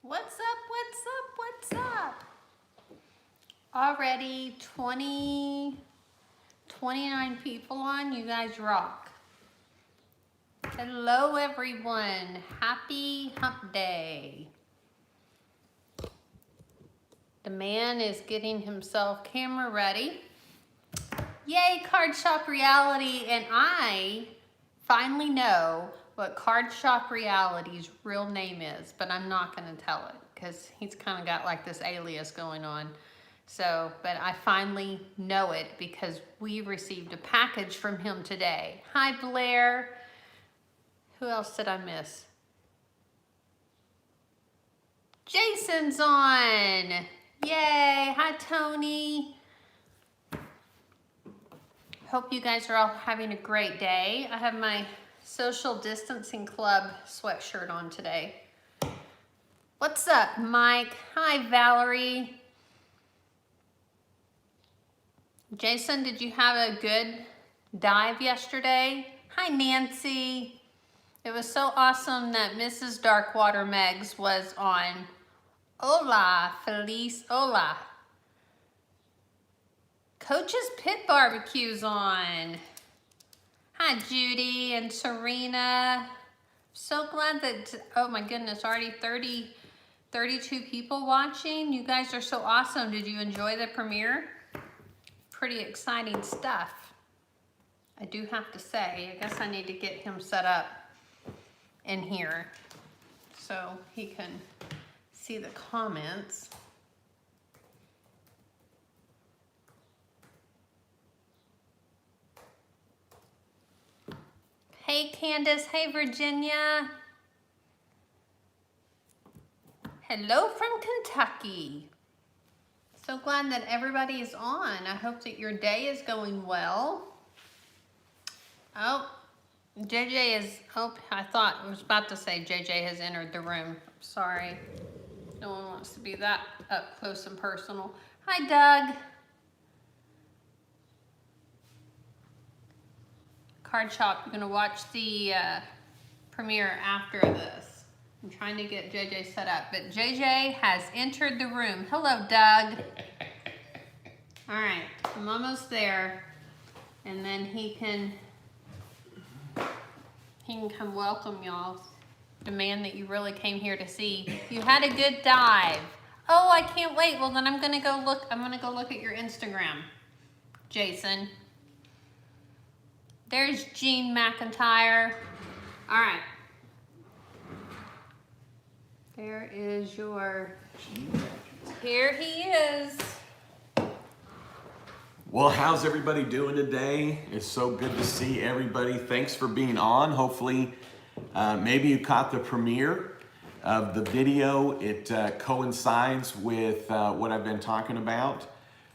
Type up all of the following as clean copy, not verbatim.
What's up, what's up, what's up? Already 29 people on, you guys rock. Hello everyone, happy hump day. The man is getting himself camera ready. Yay, Card Shop Reality, and I finally know what Card Shop Reality's real name is, but I'm not gonna tell it because he's kind of got like this alias going on. So, but I finally know it because we received a package from him today. Hi, Blair. Who else did I miss? Jason's on. Yay. Hi, Tony. Hope you guys are all having a great day. I have my Social Distancing Club sweatshirt on today. What's up, Mike? Hi, Valerie. Jason, did you have a good dive yesterday? Hi, Nancy. It was so awesome that Mrs. Darkwater Megs was on. Hola, Feliz, hola. Coach's Pit Barbecue's on. Hi, Judy and Serena. So glad that, oh my goodness, already 32 people watching. You guys are so awesome. Did you enjoy the premiere? Pretty exciting stuff. I do have to say, I guess I need to get him set up in here so he can see the comments. Hey Candace, hey Virginia. Hello from Kentucky. So glad that everybody is on. I hope that your day is going well. Oh, JJ is, oh, I was about to say JJ has entered the room. Sorry, no one wants to be that up close and personal. Hi Doug. Card Shop, you're gonna watch the premiere after this. I'm trying to get JJ set up, but JJ has entered the room. Hello, Doug. All right, I'm almost there, and then he can come welcome y'all. The man that you really came here to see. You had a good dive. Oh, I can't wait. Well, then I'm gonna go look at your Instagram, Jason. There's Gene McIntyre. All right. There is your, here he is. Well, how's everybody doing today? It's so good to see everybody. Thanks for being on. Hopefully, maybe you caught the premiere of the video. It coincides with what I've been talking about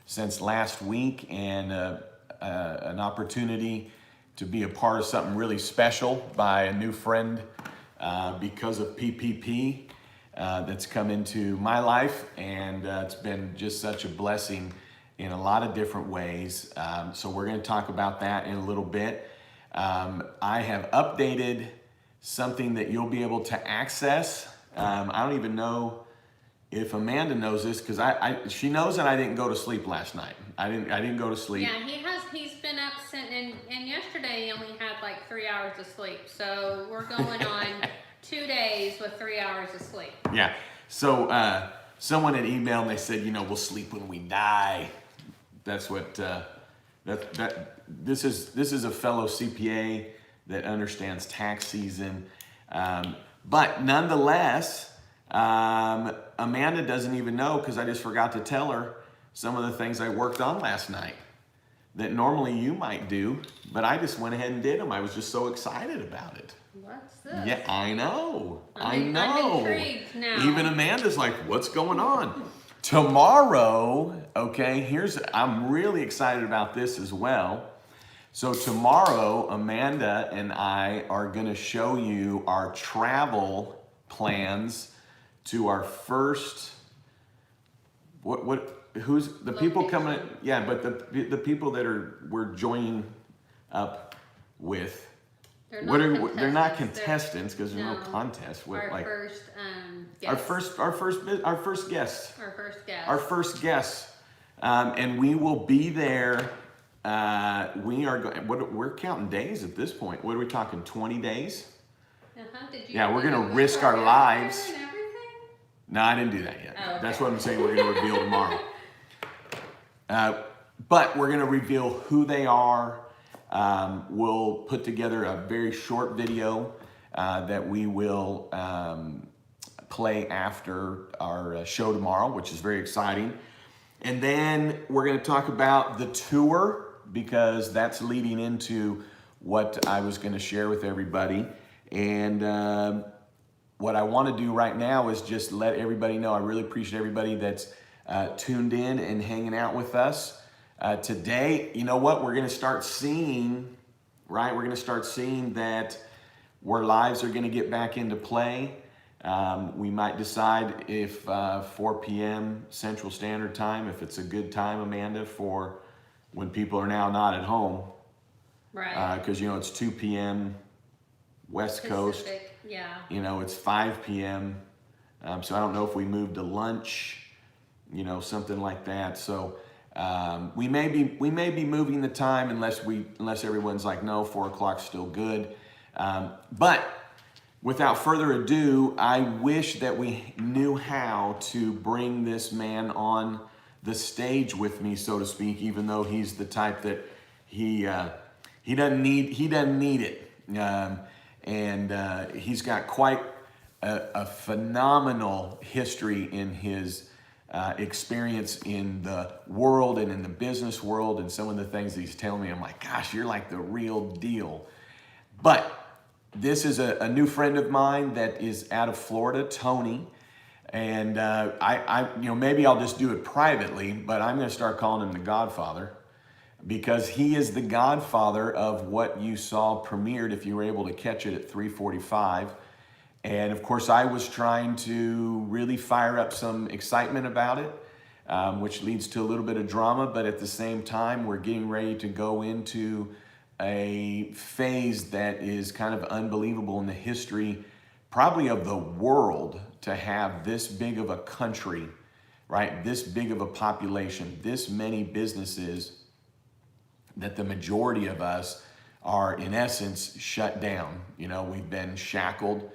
since last week, and an opportunity to be a part of something really special by a new friend because of PPP that's come into my life, and it's been just such a blessing in a lot of different ways. So we're going to talk about that in a little bit. I have updated something that you'll be able to access. I don't even know if Amanda knows this, because she knows that I didn't go to sleep last night. I didn't go to sleep. Yeah, he's been up since, and yesterday he only had like 3 hours of sleep. So we're going on 2 days with 3 hours of sleep. Yeah. So someone had emailed and they said, we'll sleep when we die. That's what this is a fellow CPA that understands tax season. But nonetheless, Amanda doesn't even know, because I just forgot to tell her some of the things I worked on last night that normally you might do, but I just went ahead and did them. I was just so excited about it. What's this? Yeah, I know. I'm intrigued now. Even Amanda's like, what's going on? Tomorrow, okay, I'm really excited about this as well. So tomorrow, Amanda and I are gonna show you our travel plans to our first, who's the people coming, yeah, but the people that we're joining up with. They're not contestants because there's no contest. What, our like first guest. our first guest. Our first guest. Our first guest, and we will be there. We're counting days at this point. What are we talking? 20 days? Did you? Yeah, we're gonna do risk our our lives. and everything? No, I didn't do that yet. Oh, okay. That's what I'm saying. We're gonna reveal tomorrow. But we're gonna reveal who they are. We'll put together a very short video that we will play after our show tomorrow, which is very exciting. And then we're going to talk about the tour because that's leading into what I was going to share with everybody. And what I want to do right now is just let everybody know I really appreciate everybody that's tuned in and hanging out with us. Today, you know what? We're going to start seeing, right? We're going to start seeing that where lives are going to get back into play. We might decide if 4 p.m. Central Standard Time, if it's a good time, Amanda, for when people are now not at home. Right. Because, you know, it's 2 p.m. West Coast. Yeah. You know, it's 5 p.m. So I don't know if we move to lunch, you know, something like that. So we may be moving the time unless everyone's like, no, 4 o'clock's still good. But without further ado, I wish that we knew how to bring this man on the stage with me, so to speak, even though he's the type that he doesn't need it. And he's got quite a phenomenal history in his experience in the world and in the business world, and some of the things that he's telling me, I'm like, gosh, you're like the real deal. But this is a new friend of mine that is out of Florida, Tony. And I you know, maybe I'll just do it privately, but I'm going to start calling him the Godfather because he is the godfather of what you saw premiered if you were able to catch it at 3:45. And of course, I was trying to really fire up some excitement about it, which leads to a little bit of drama. But at the same time, we're getting ready to go into a phase that is kind of unbelievable in the history, probably of the world, to have this big of a country, right? This big of a population, this many businesses that the majority of us are in essence shut down. You know, we've been shackled,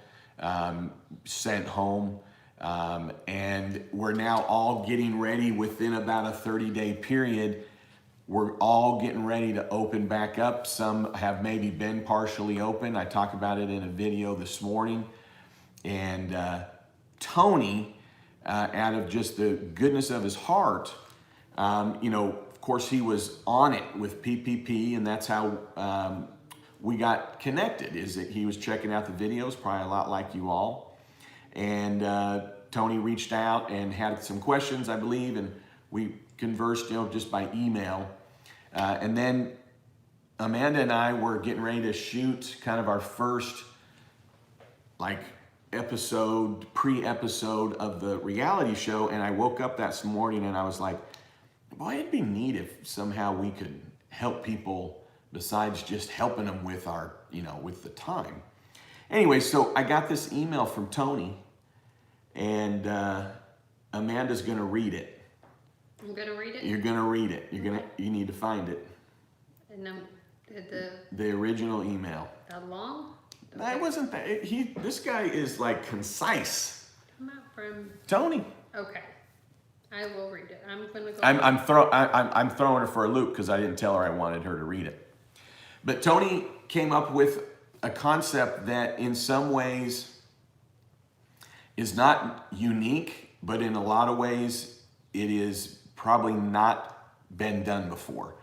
sent home, and we're now all getting ready within about a 30-day period. We're all getting ready to open back up. Some have maybe been partially open. I talked about it in a video this morning. And Tony, out of just the goodness of his heart, you know, of course, he was on it with PPP, and that's how we got connected, is that he was checking out the videos, probably a lot like you all. And Tony reached out and had some questions, I believe, and we conversed, you know, just by email. And then Amanda and I were getting ready to shoot kind of our first like pre-episode of the reality show. And I woke up that morning and I was like, boy, it'd be neat if somehow we could help people besides just helping them with our, you know, with the time. Anyway, so I got this email from Tony, and Amanda's gonna read it. I'm gonna read it? You're gonna read it. You need to find it. And the original email. That long? Okay. It wasn't that. This guy is like concise. Come out from Tony. Okay. I will read it. I'm gonna go. I'm throwing her for a loop because I didn't tell her I wanted her to read it. But Tony came up with a concept that in some ways is not unique, but in a lot of ways it is probably not been done before.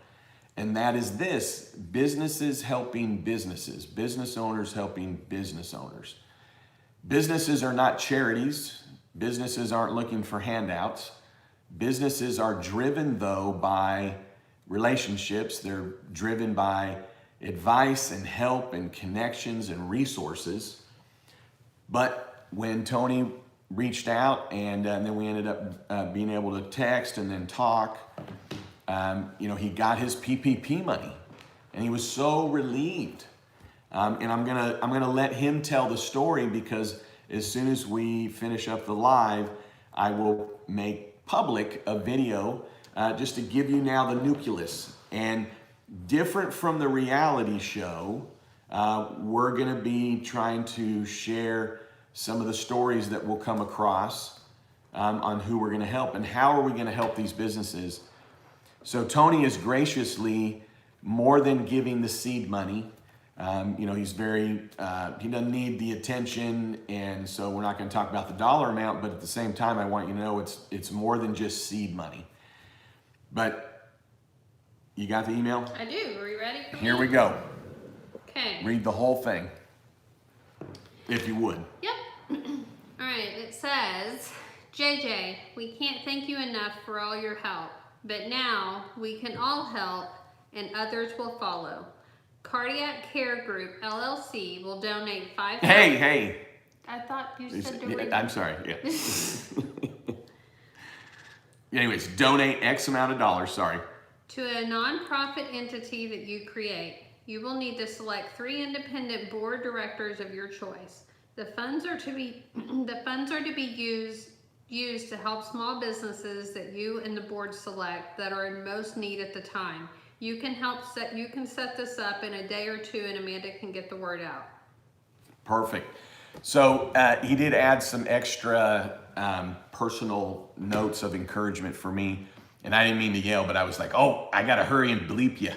And that is this: businesses helping businesses, business owners helping business owners. Businesses are not charities. Businesses aren't looking for handouts. Businesses are driven, though, by relationships. They're driven by advice and help and connections and resources. But when Tony reached out and then we ended up being able to text and then talk, you know, he got his PPP money and he was so relieved and I'm gonna let him tell the story, because as soon as we finish up the live, I will make public a video just to give you now the nucleus. And different from the reality show, we're gonna be trying to share some of the stories that we'll come across on who we're gonna help and how are we gonna help these businesses. So Tony is graciously, more than giving the seed money, he's very, he doesn't need the attention, and so we're not going to talk about the dollar amount, but at the same time, I want you to know it's more than just seed money. But you got the email? I do. Are you ready for me? Here we go. Okay. Read the whole thing, if you would. Yep. All right, it says, JJ, we can't thank you enough for all your help, but now we can all help and others will follow. Cardiac Care Group, LLC will donate $5,000. Hey. I thought you said to read. I'm sorry, yeah. Anyways, donate X amount of dollars, sorry. To a nonprofit entity that you create. You will need to select 3 independent board directors of your choice. The funds are to be used to help small businesses that you and the board select that are in most need at the time. You can set this up in a day or two, and Amanda can get the word out. Perfect. So he did add some extra personal notes of encouragement for me, and I didn't mean to yell, but I was like, oh, I gotta hurry and bleep you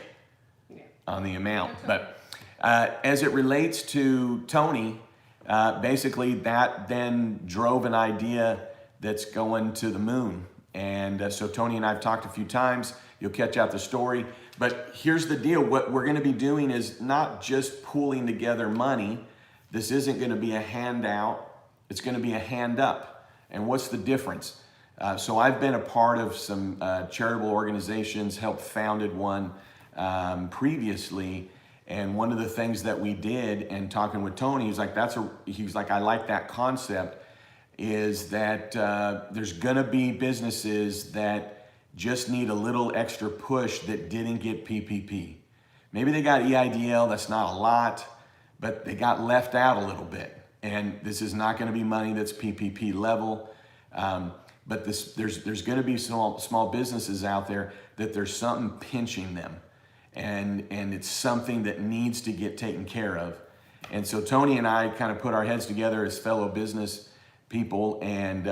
on the amount. But as it relates to Tony, basically that then drove an idea that's going to the moon. And so Tony and I have talked a few times. You'll catch out the story. But here's the deal. What we're going to be doing is not just pooling together money. This isn't going to be a handout. It's going to be a hand up. And what's the difference? So I've been a part of some charitable organizations, helped founded one previously. And one of the things that we did, and talking with Tony, he's like, I like that concept, is that there's gonna be businesses that just need a little extra push that didn't get PPP. Maybe they got EIDL, that's not a lot, but they got left out a little bit. And this is not gonna be money that's PPP level, but there's gonna be small businesses out there that there's something pinching them. And it's something that needs to get taken care of. And so Tony and I kind of put our heads together as fellow business people, and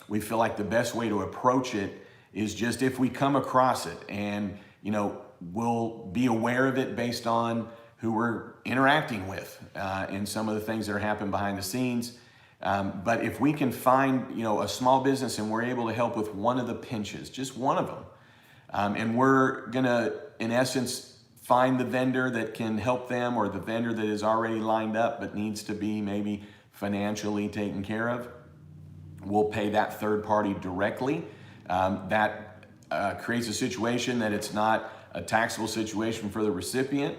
we feel like the best way to approach it is just if we come across it, and we'll be aware of it based on who we're interacting with and some of the things that are happening behind the scenes. But if we can find a small business and we're able to help with one of the pinches, just one of them, and we're gonna, in essence, find the vendor that can help them, or the vendor that is already lined up but needs to be maybe financially taken care of. We'll pay that third party directly. That creates a situation that it's not a taxable situation for the recipient.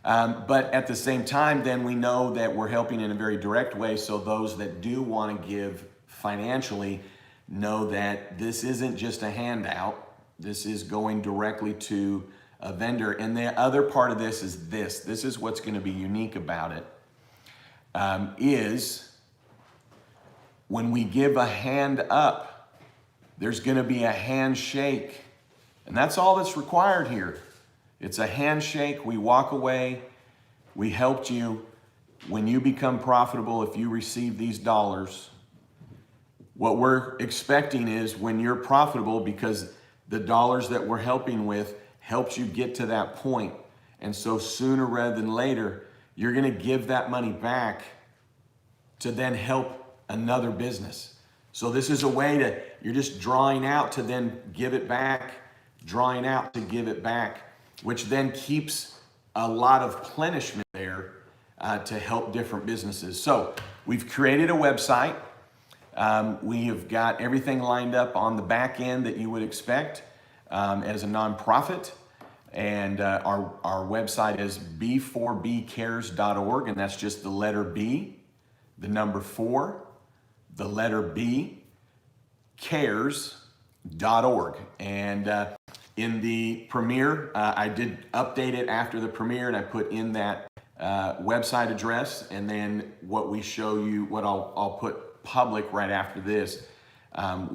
But at the same time, then we know that we're helping in a very direct way, so those that do want to give financially know that this isn't just a handout. This is going directly to a vendor. And the other part of this is what's going to be unique about it, is when we give a hand up, there's going to be a handshake. And that's all that's required here. It's a handshake. We walk away. We helped you. When you become profitable, if you receive these dollars, what we're expecting is when you're profitable, because the dollars that we're helping with helps you get to that point. And so sooner rather than later, you're going to give that money back to then help another business. So this is a way to, you're just drawing out to then give it back, drawing out to give it back, which then keeps a lot of plenishment there to help different businesses. So we've created a website. We have got everything lined up on the back end that you would expect as a nonprofit. And our website is b4bcares.org, and that's just the letter B, the number 4, the letter B, cares.org. And in the premiere, I did update it after the premiere, and I put in that website address, and then what we show you, what I'll put public right after this, I'll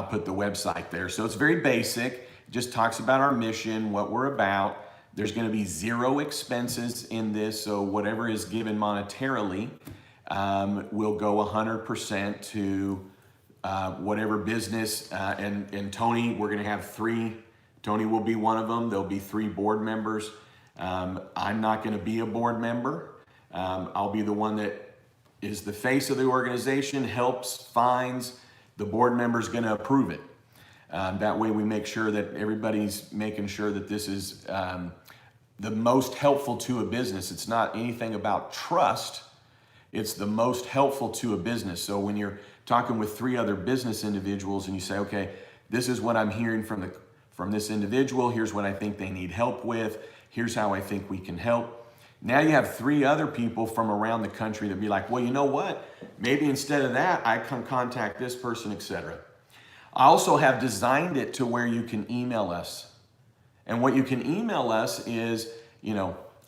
put the website there. So it's very basic. It just talks about our mission, what we're about. There's going to be zero expenses in this, so whatever is given monetarily will go 100% to whatever business. And Tony, we're going to have 3. Tony will be one of them. There'll be 3 board members. I'm not going to be a board member. I'll be the one that is the face of the organization, helps, finds. The board member's going to approve it. That way we make sure that everybody's making sure that this is the most helpful to a business. It's not anything about trust. It's the most helpful to a business. So when you're talking with 3 other business individuals and you say, okay, this is what I'm hearing from this individual. Here's what I think they need help with. Here's how I think we can help. Now you have 3 other people from around the country that be like, well, you know what? Maybe instead of that, I can contact this person, etc. I also have designed it to where you can email us. And what you can email us is,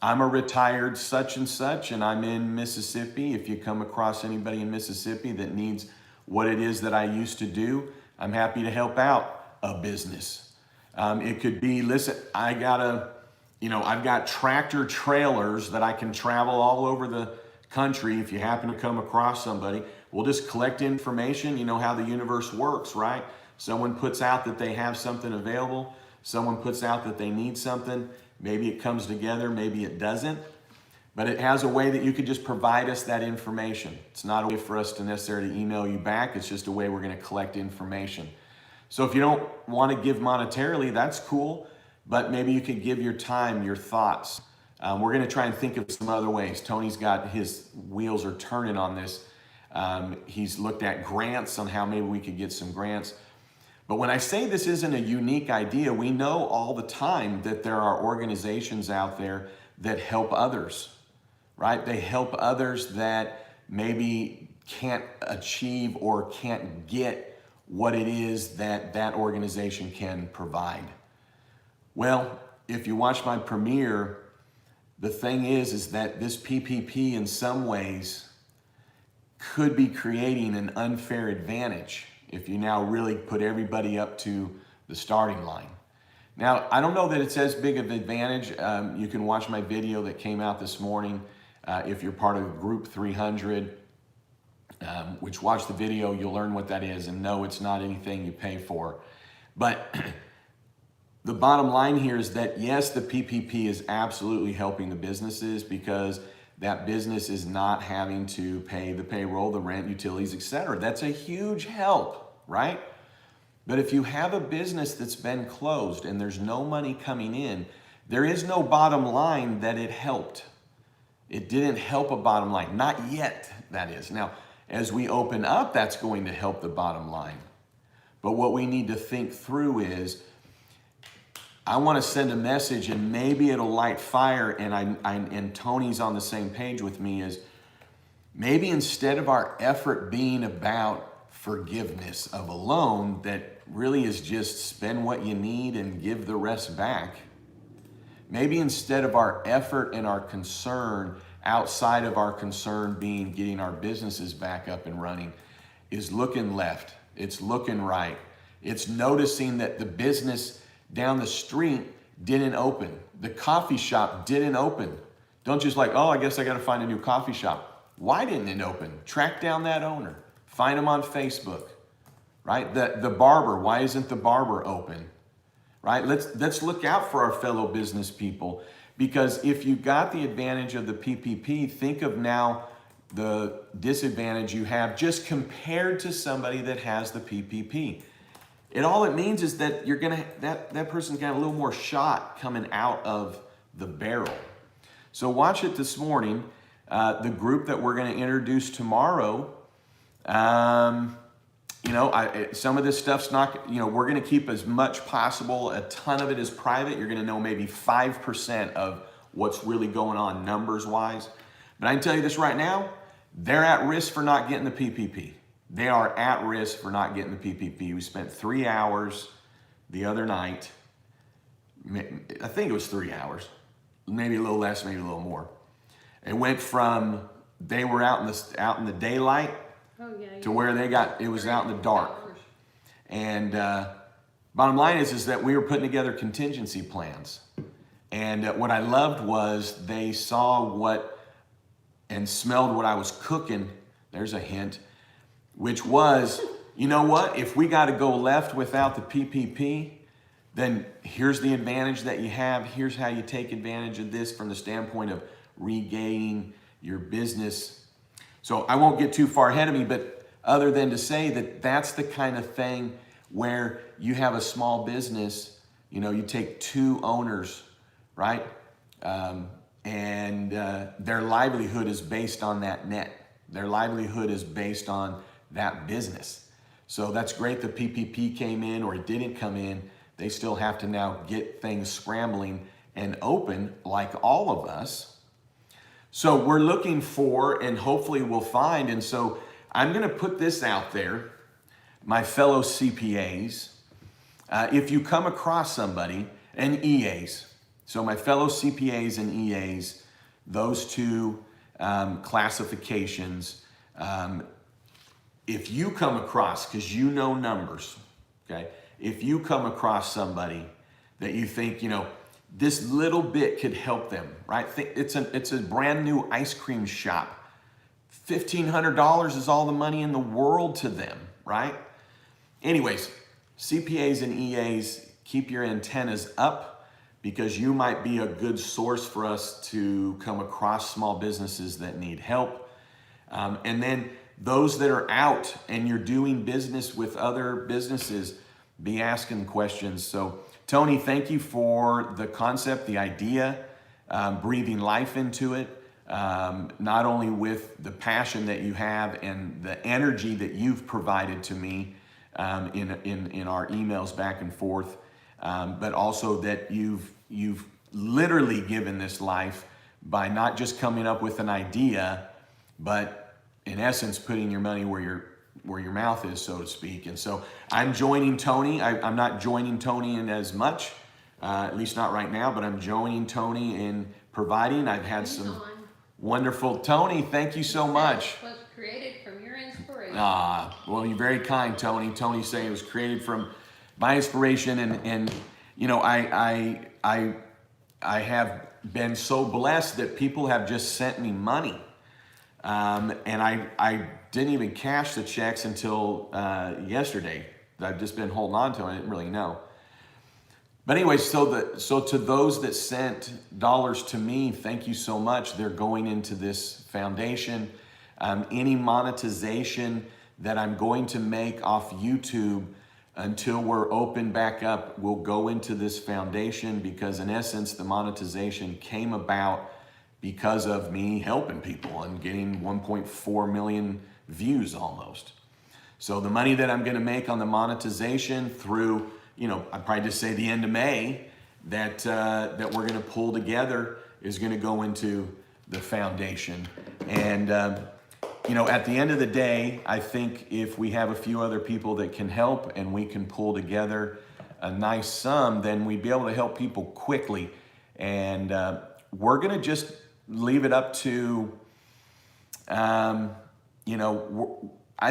I'm a retired such and such, and I'm in Mississippi. If you come across anybody in Mississippi that needs what it is that I used to do, I'm happy to help out a business. It could be, listen, I've got tractor trailers that I can travel all over the country. If you happen to come across somebody, we'll just collect information. You know how the universe works, right? Someone puts out that they have something available. Someone puts out that they need something. Maybe it comes together, maybe it doesn't. But it has a way that you could just provide us that information. It's not a way for us to necessarily email you back. It's just a way we're going to collect information. So if you don't want to give monetarily, that's cool. But maybe you could give your time, your thoughts. We're going to try and think of some other ways. Tony's got his wheels are turning on this. He's looked at grants on how maybe we could get some grants. But when I say this isn't a unique idea, we know all the time that there are organizations out there that help others, right? They help others that maybe can't achieve or can't get what it is that that organization can provide. Well, if you watch my premiere, the thing is that this PPP in some ways could be creating an unfair advantage if you now really put everybody up to the starting line. Now, I don't know that it's as big of an advantage. You can watch my video that came out this morning. If you're part of Group 300, which watch the video, you'll learn what that is. And no, it's not anything you pay for. But the bottom line here is that yes, the PPP is absolutely helping the businesses because that business is not having to pay the payroll, the rent, utilities, etc. That's a huge help, right? But if you have a business that's been closed and there's no money coming in, there is no bottom line that it helped. It didn't help a bottom line, not yet, that is. Now, as we open up, that's going to help the bottom line. But what we need to think through is, I want to send a message and maybe it'll light fire, and Tony's on the same page with me, is maybe instead of our effort being about forgiveness of a loan that really is just spend what you need and give the rest back, maybe instead of our effort and our concern outside of our concern being getting our businesses back up and running, is looking left, it's looking right, it's noticing that the business down the street didn't open. The coffee shop didn't open. Don't just like, oh, I guess I got to find a new coffee shop. Why didn't it open? Track down that owner. Find them on Facebook, right? The barber, why isn't the barber open, right? Let's look out for our fellow business people, because if you got the advantage of the PPP, think of now the disadvantage you have just compared to somebody that has the PPP. All it means is that you're gonna that person's got a little more shot coming out of the barrel. So watch it this morning. The group that we're going to introduce tomorrow, some of this stuff's not. We're going to keep as much possible. A ton of it is private. You're going to know maybe 5% of what's really going on numbers wise. But I can tell you this right now: they're at risk for not getting the PPP. They are at risk for not getting the PPP. We spent 3 hours the other night. I think it was 3 hours. maybe a little less, maybe a little more. It went from they were out in the daylight to where it was out in the dark. And bottom line is that we were putting together contingency plans. And what I loved was they saw and smelled what I was cooking. There's a hint, which was, you know what? If we got to go left without the PPP, then here's the advantage that you have. Here's how you take advantage of this from the standpoint of regaining your business. So I won't get too far ahead of me, but other than to say that that's the kind of thing where you have a small business, you take two owners, right? And their livelihood is based on that net. Their livelihood is based on that business. So that's great the PPP came in or it didn't come in. They still have to now get things scrambling and open like all of us. So we're looking for, and hopefully we'll find, and so I'm going to put this out there, my fellow CPAs, if you come across somebody, and EAs, so my fellow CPAs and EAs, those two classifications, if you come across, because you know numbers, okay, if you come across somebody that you think, this little bit could help them, right? It's a brand new ice cream shop. $1,500 is all the money in the world to them, right? Anyways, CPAs and EAs, keep your antennas up because you might be a good source for us to come across small businesses that need help. And then those that are out and you're doing business with other businesses, be asking questions. So Tony, thank you for the concept, the idea, breathing life into it, not only with the passion that you have and the energy that you've provided to me in our emails back and forth, but also that you've literally given this life by not just coming up with an idea, but in essence putting your money where your mouth is, so to speak. And so I'm joining Tony. I'm not joining Tony in as much, at least not right now, but I'm joining Tony in providing. I've had some wonderful, Tony, thank you so much. Was created from your inspiration. Well, you're very kind, Tony. Tony saying it was created from my inspiration, and I have been so blessed that people have just sent me money. And I didn't even cash the checks until yesterday. I've just been holding on to them. I didn't really know. But anyway, so to those that sent dollars to me, thank you so much. They're going into this foundation. Any monetization that I'm going to make off YouTube until we're open back up will go into this foundation because in essence, the monetization came about because of me helping people and getting 1.4 million views almost. So the money that I'm going to make on the monetization through, I'd probably just say the end of May, that we're going to pull together is going to go into the foundation. And, at the end of the day, I think if we have a few other people that can help and we can pull together a nice sum, then we'd be able to help people quickly. And we're going to just leave it up to, I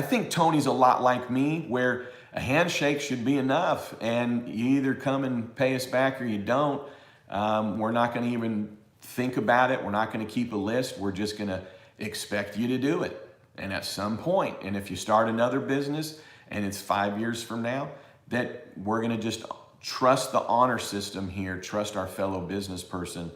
think Tony's a lot like me, where a handshake should be enough, and you either come and pay us back or you don't. We're not going to even think about it. We're not going to keep a list. We're just going to expect you to do it. And at some point, and if you start another business and it's 5 years from now, that we're going to just trust the honor system here, trust our fellow business person,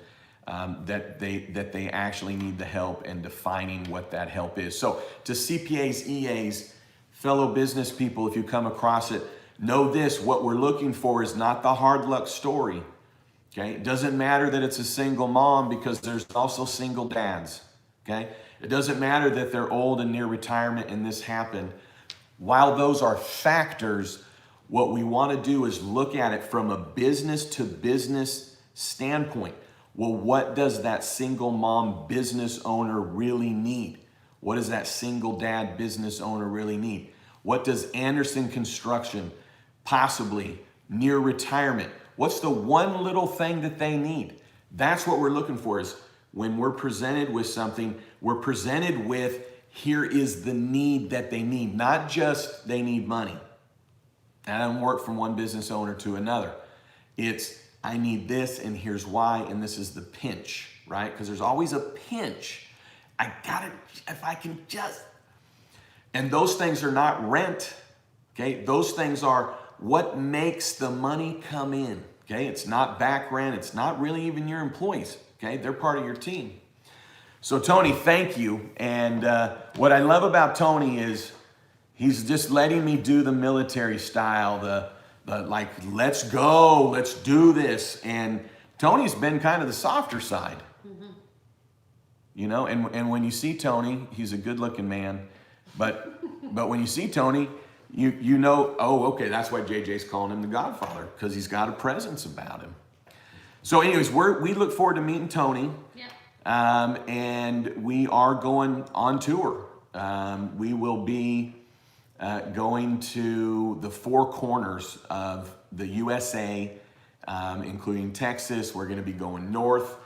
that they actually need the help in defining what that help is. So to CPAs, EAs, fellow business people, if you come across it, know this: what we're looking for is not the hard luck story. Okay, it doesn't matter that it's a single mom because there's also single dads. Okay, it doesn't matter that they're old and near retirement and this happened. While those are factors, what we want to do is look at it from a business to business standpoint. Well, what does that single mom business owner really need? What does that single dad business owner really need? What does Anderson Construction, possibly near retirement, what's the one little thing that they need? That's what we're looking for, is when we're presented with something, we're presented with, here is the need that they need, not just they need money. That doesn't work from one business owner to another. It's, I need this and here's why, and this is the pinch, right? Because there's always a pinch. I got it, if I can just. And those things are not rent, okay? Those things are what makes the money come in, okay? It's not back rent. It's not really even your employees, okay? They're part of your team. So Tony, thank you. And what I love about Tony is he's just letting me do the military style, the like, let's go, let's do this. And Tony's been kind of the softer side. You know, and when you see Tony, he's a good looking man. But when you see Tony, you know, oh, okay, that's why JJ's calling him the Godfather, because he's got a presence about him. So anyways, we look forward to meeting Tony. Yep. And we are going on tour. We will be going to the four corners of the USA, including Texas. We're going to be going north.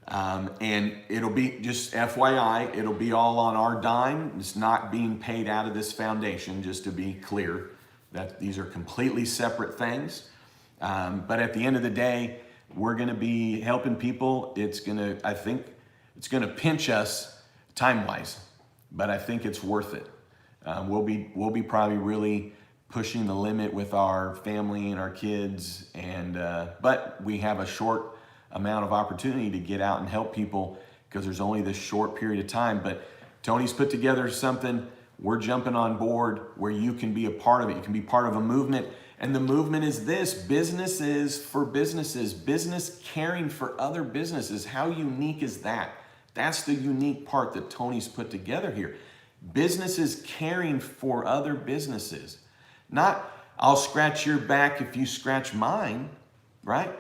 And it'll be, just FYI, it'll be all on our dime. It's not being paid out of this foundation, just to be clear that these are completely separate things. But at the end of the day, we're going to be helping people. I think it's going to pinch us time-wise, but I think it's worth it. We'll be probably really pushing the limit with our family and our kids, but we have a short amount of opportunity to get out and help people because there's only this short period of time. But Tony's put together something. We're jumping on board where you can be a part of it. You can be part of a movement. And the movement is this: businesses for businesses, business caring for other businesses. How unique is that? That's the unique part that Tony's put together here. Businesses caring for other businesses. Not, I'll scratch your back if you scratch mine, right?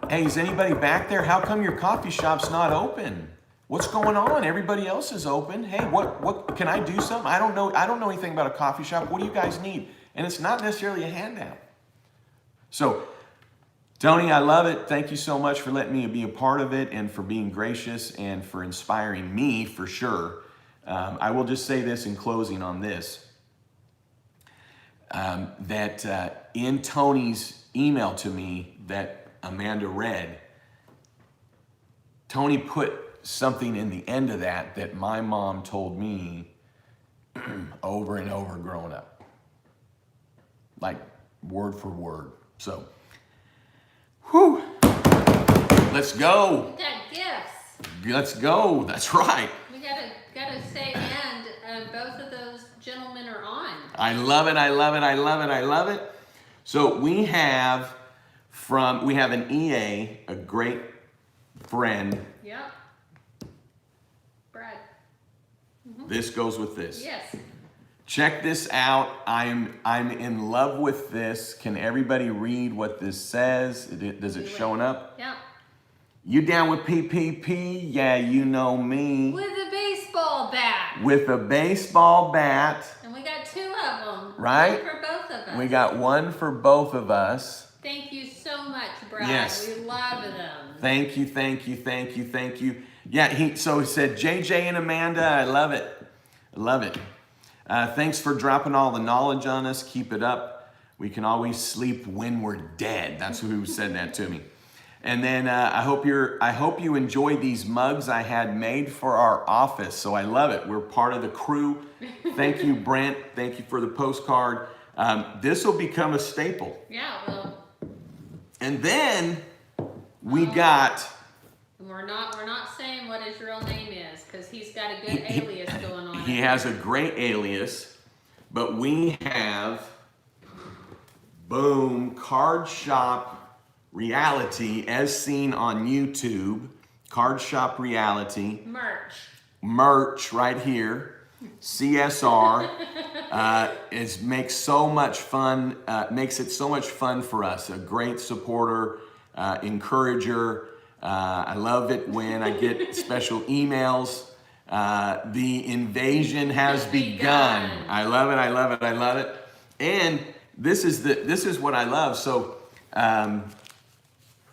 Hey, is anybody back there? How come your coffee shop's not open? What's going on? Everybody else is open. Hey, what can I do something? I don't know anything about a coffee shop. What do you guys need? And it's not necessarily a handout. So, Tony, I love it. Thank you so much for letting me be a part of it and for being gracious and for inspiring me, for sure. I will just say this in closing on this, that in Tony's email to me that Amanda read, Tony put something in the end of that my mom told me over and over growing up, like word for word. So, whew, let's go. We got gifts. Let's go. That's right. We gotta say, and both of those gentlemen are on. I love it. I love it. I love it. I love it. So we have an EA, a great friend. Yep. Brad. This goes with this. Yes. Check this out. I'm in love with this. Can everybody read what this says? Does it showing up? Yep. You down with PPP? Yeah, you know me. With a baseball bat. With a baseball bat. And we got two of them. Right? One for both of us. We got one for both of us. Thank you so much, Brad. Yes. We love them. Thank you, thank you, thank you, thank you. Yeah, so he said, JJ and Amanda, I love it. I love it. Thanks for dropping all the knowledge on us. Keep it up. We can always sleep when we're dead. That's who said that to me. And then I hope you enjoy these mugs I had made for our office. So I love it. We're part of the crew. Thank you, Brent. Thank you for the postcard. This will become a staple. Yeah, well. And then we got. We're not saying what his real name is because he's got a good alias going on. He has a great alias, but we have, boom, Card Shop Reality as seen on YouTube. Card Shop Reality. Merch right here. CSR makes so much fun. Makes it so much fun for us. A great supporter, encourager. I love it when I get special emails. The invasion has begun. I love it. I love it. I love it. And this is what I love. So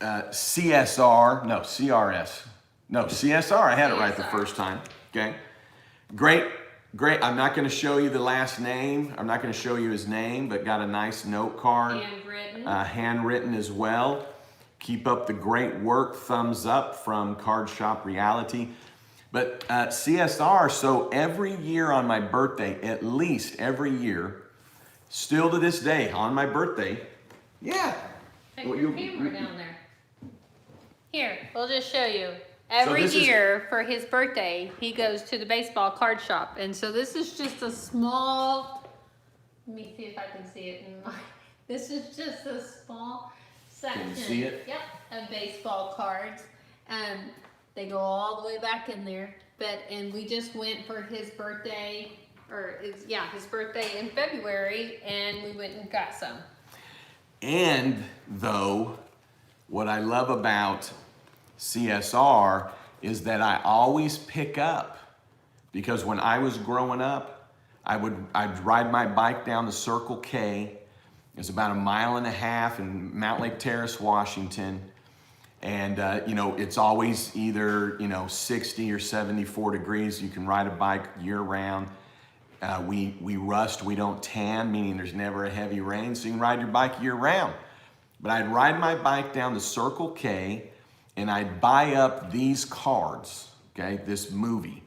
CSR, no, CRS. No, CSR, I had it right the CSR. first time, okay? Great, I'm not gonna show you the last name. I'm not gonna show you his name, but got a nice note card. Handwritten. Handwritten as well. Keep up the great work, thumbs up from Card Shop Reality. But CSR, so every year on my birthday, at least every year, still to this day, on my birthday, yeah. Take Well, your camera down there. Here, we'll just show you. Every this is- year for his birthday, he goes to the baseball card shop. And so this is just a small, let me see if I can see it in my, this is just a small section. Can you see it? Yep, of baseball cards. They go all the way back in there. And we just went for his birthday, his birthday in February, and we went and got some. And though, what I love about CSR is that I always pick up, because when I was growing up, I'd ride my bike down the Circle K. It's about 1.5 miles in Mount Lake Terrace, Washington. And, it's always either, 60 or 74 degrees. You can ride a bike year round. We rust, we don't tan, meaning there's never a heavy rain, so you can ride your bike year round. But I'd ride my bike down the Circle K and I'd buy up these cards, okay, this movie.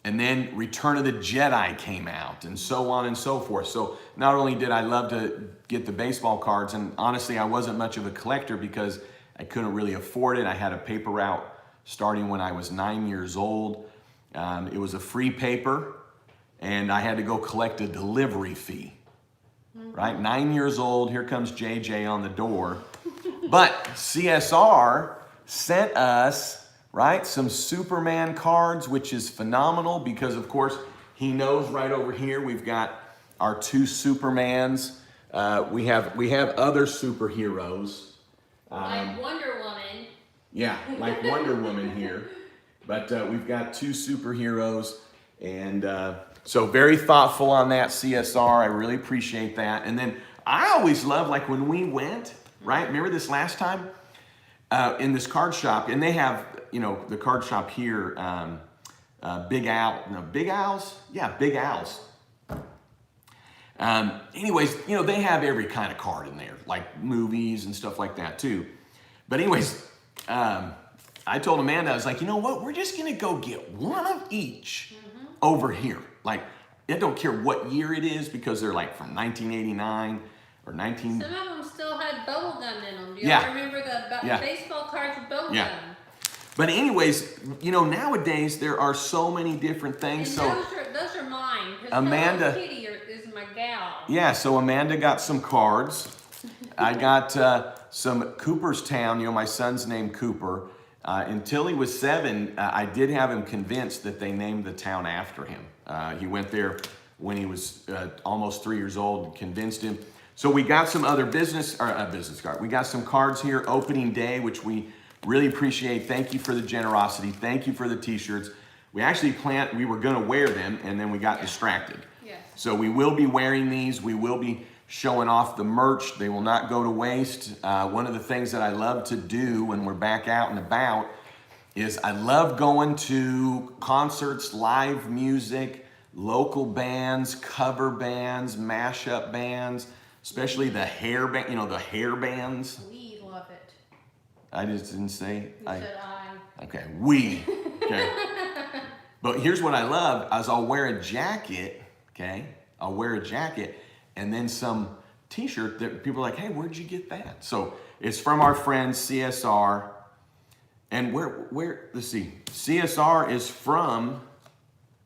And then Return of the Jedi came out and so on and so forth. So not only did I love to get the baseball cards, and honestly, I wasn't much of a collector because I couldn't really afford it. I had a paper route starting when I was 9 years old. It was a free paper, and I had to go collect a delivery fee, right? 9 years old, here comes JJ on the door. But CSR sent us, right, some Superman cards, which is phenomenal because, of course, he knows right over here we've got our 2 Supermans. We have other superheroes. Like Wonder Woman. Yeah, like Wonder Woman here. But we've got 2 superheroes, and so very thoughtful on that, CSR. I really appreciate that. And then I always love, like when we went, right? Remember this last time? In this card shop, and they have, the card shop here, Big Owls? Yeah, Big Owls. Anyways, they have every kind of card in there, like movies and stuff like that too. But anyways, I told Amanda, I was like, you know what? We're just gonna go get one of each over here. Like, I don't care what year it is because they're like from 1989 or 19. Some of them still had bubble gum in them. Do you Yeah. all remember the baseball cards with bubble Yeah. gum? But anyways, nowadays there are so many different things. And So those are mine. 'Cause Amanda- Hello Kitty is my gal. yeah, so Amanda got some cards. I got some Cooperstown. My son's named Cooper. Until he was 7, I did have him convinced that they named the town after him. He went there when he was almost 3 years old and convinced him. So we got some other business card. We got some cards here, opening day, which we really appreciate. Thank you for the generosity. Thank you for the t-shirts. We actually we were gonna wear them and then we got distracted. Yes. So we will be wearing these. We will be showing off the merch. They will not go to waste. One of the things that I love to do when we're back out and about is I love going to concerts, live music, local bands, cover bands, mashup bands, especially the hair band, the hair bands. We love it. I just didn't say. You said I. Okay, we. Okay. But here's what I love is I'll wear a jacket, okay? I'll wear a jacket and then some t-shirt that people are like, hey, where'd you get that? So it's from our friends CSR. And where, let's see, CSR is from,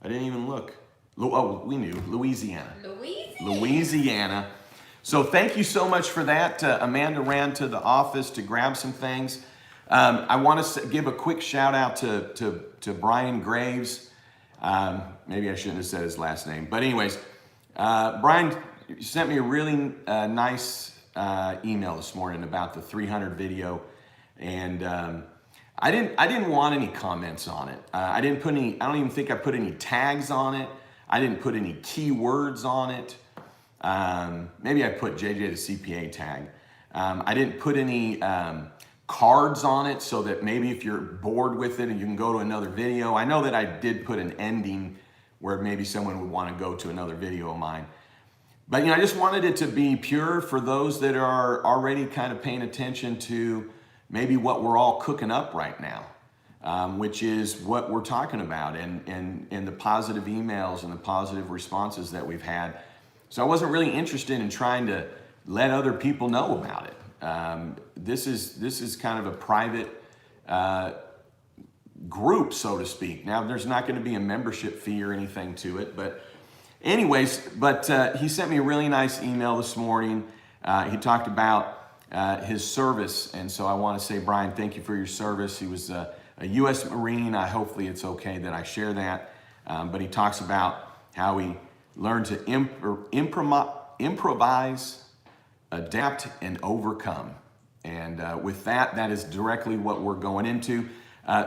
I didn't even look. Oh, we knew, Louisiana. Louisiana. So thank you so much for that. Amanda ran to the office to grab some things. I want to give a quick shout out to Brian Graves. Maybe I shouldn't have said his last name. But anyways, Brian sent me a really nice email this morning about the 300 video. And I didn't want any comments on it. I don't even think I put any tags on it. I didn't put any keywords on it. Maybe I put JJ the CPA tag. I didn't put any cards on it so that maybe if you're bored with it and you can go to another video. I know that I did put an ending where maybe someone would want to go to another video of mine. But I just wanted it to be pure for those that are already kind of paying attention to maybe what we're all cooking up right now, which is what we're talking about and the positive emails and the positive responses that we've had. So I wasn't really interested in trying to let other people know about it. This is kind of a private group, so to speak. Now, there's not going to be a membership fee or anything to it, but anyways, he sent me a really nice email this morning. He talked about his service, and so I want to say, Brian, thank you for your service. He was a U.S. Marine. Hopefully it's okay that I share that, but he talks about how he learned to improvise, adapt, and overcome. And with that is directly what we're going into.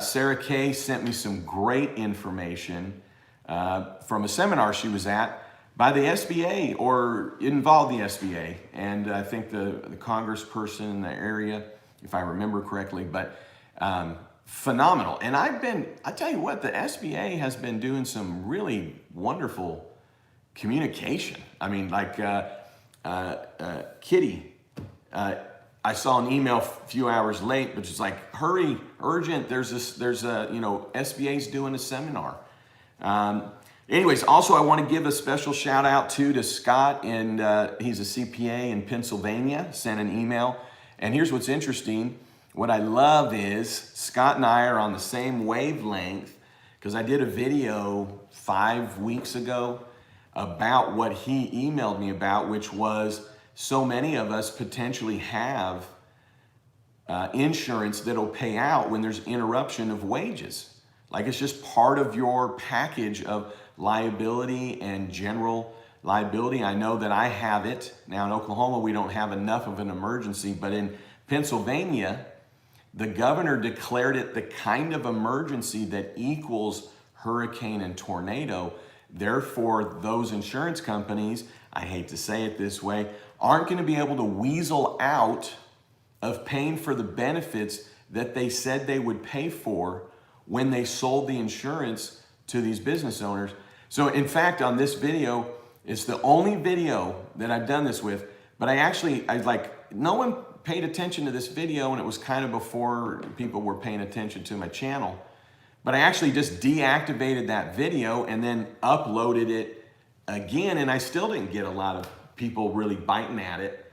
Sarah Kay sent me some great information from a seminar she was at by the SBA, or it involved the SBA, and I think the congressperson in the area, if I remember correctly, but phenomenal. And I tell you what, the SBA has been doing some really wonderful communication. I mean, like Kitty, I saw an email a few hours late, but it's like, hurry, urgent. There's SBA's doing a seminar. Anyways, also I want to give a special shout out to Scott, and he's a CPA in Pennsylvania, sent an email. And here's what's interesting. What I love is Scott and I are on the same wavelength, because I did a video 5 weeks ago about what he emailed me about, which was so many of us potentially have insurance that'll pay out when there's interruption of wages. Like, it's just part of your package of liability and general liability. I know that I have it. Now in Oklahoma, we don't have enough of an emergency, but in Pennsylvania, the governor declared it the kind of emergency that equals hurricane and tornado. Therefore, those insurance companies, I hate to say it this way, aren't going to be able to weasel out of paying for the benefits that they said they would pay for when they sold the insurance to these business owners. So in fact, on this video, it's the only video that I've done this with, but no one paid attention to this video, and it was kind of before people were paying attention to my channel. But I actually just deactivated that video and then uploaded it again, and I still didn't get a lot of people really biting at it,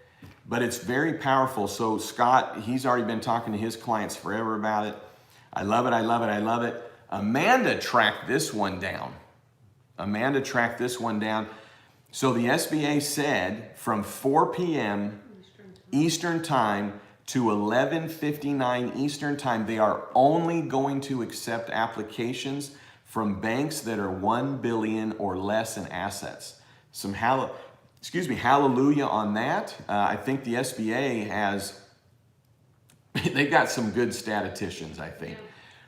but it's very powerful. So Scott, he's already been talking to his clients forever about it. I love it, I love it, I love it. Amanda tracked this one down. So the SBA said from 4 p.m. Eastern time to 11:59 Eastern time, they are only going to accept applications from banks that are 1 billion or less in assets. Hallelujah on that. I think the SBA they've got some good statisticians, I think,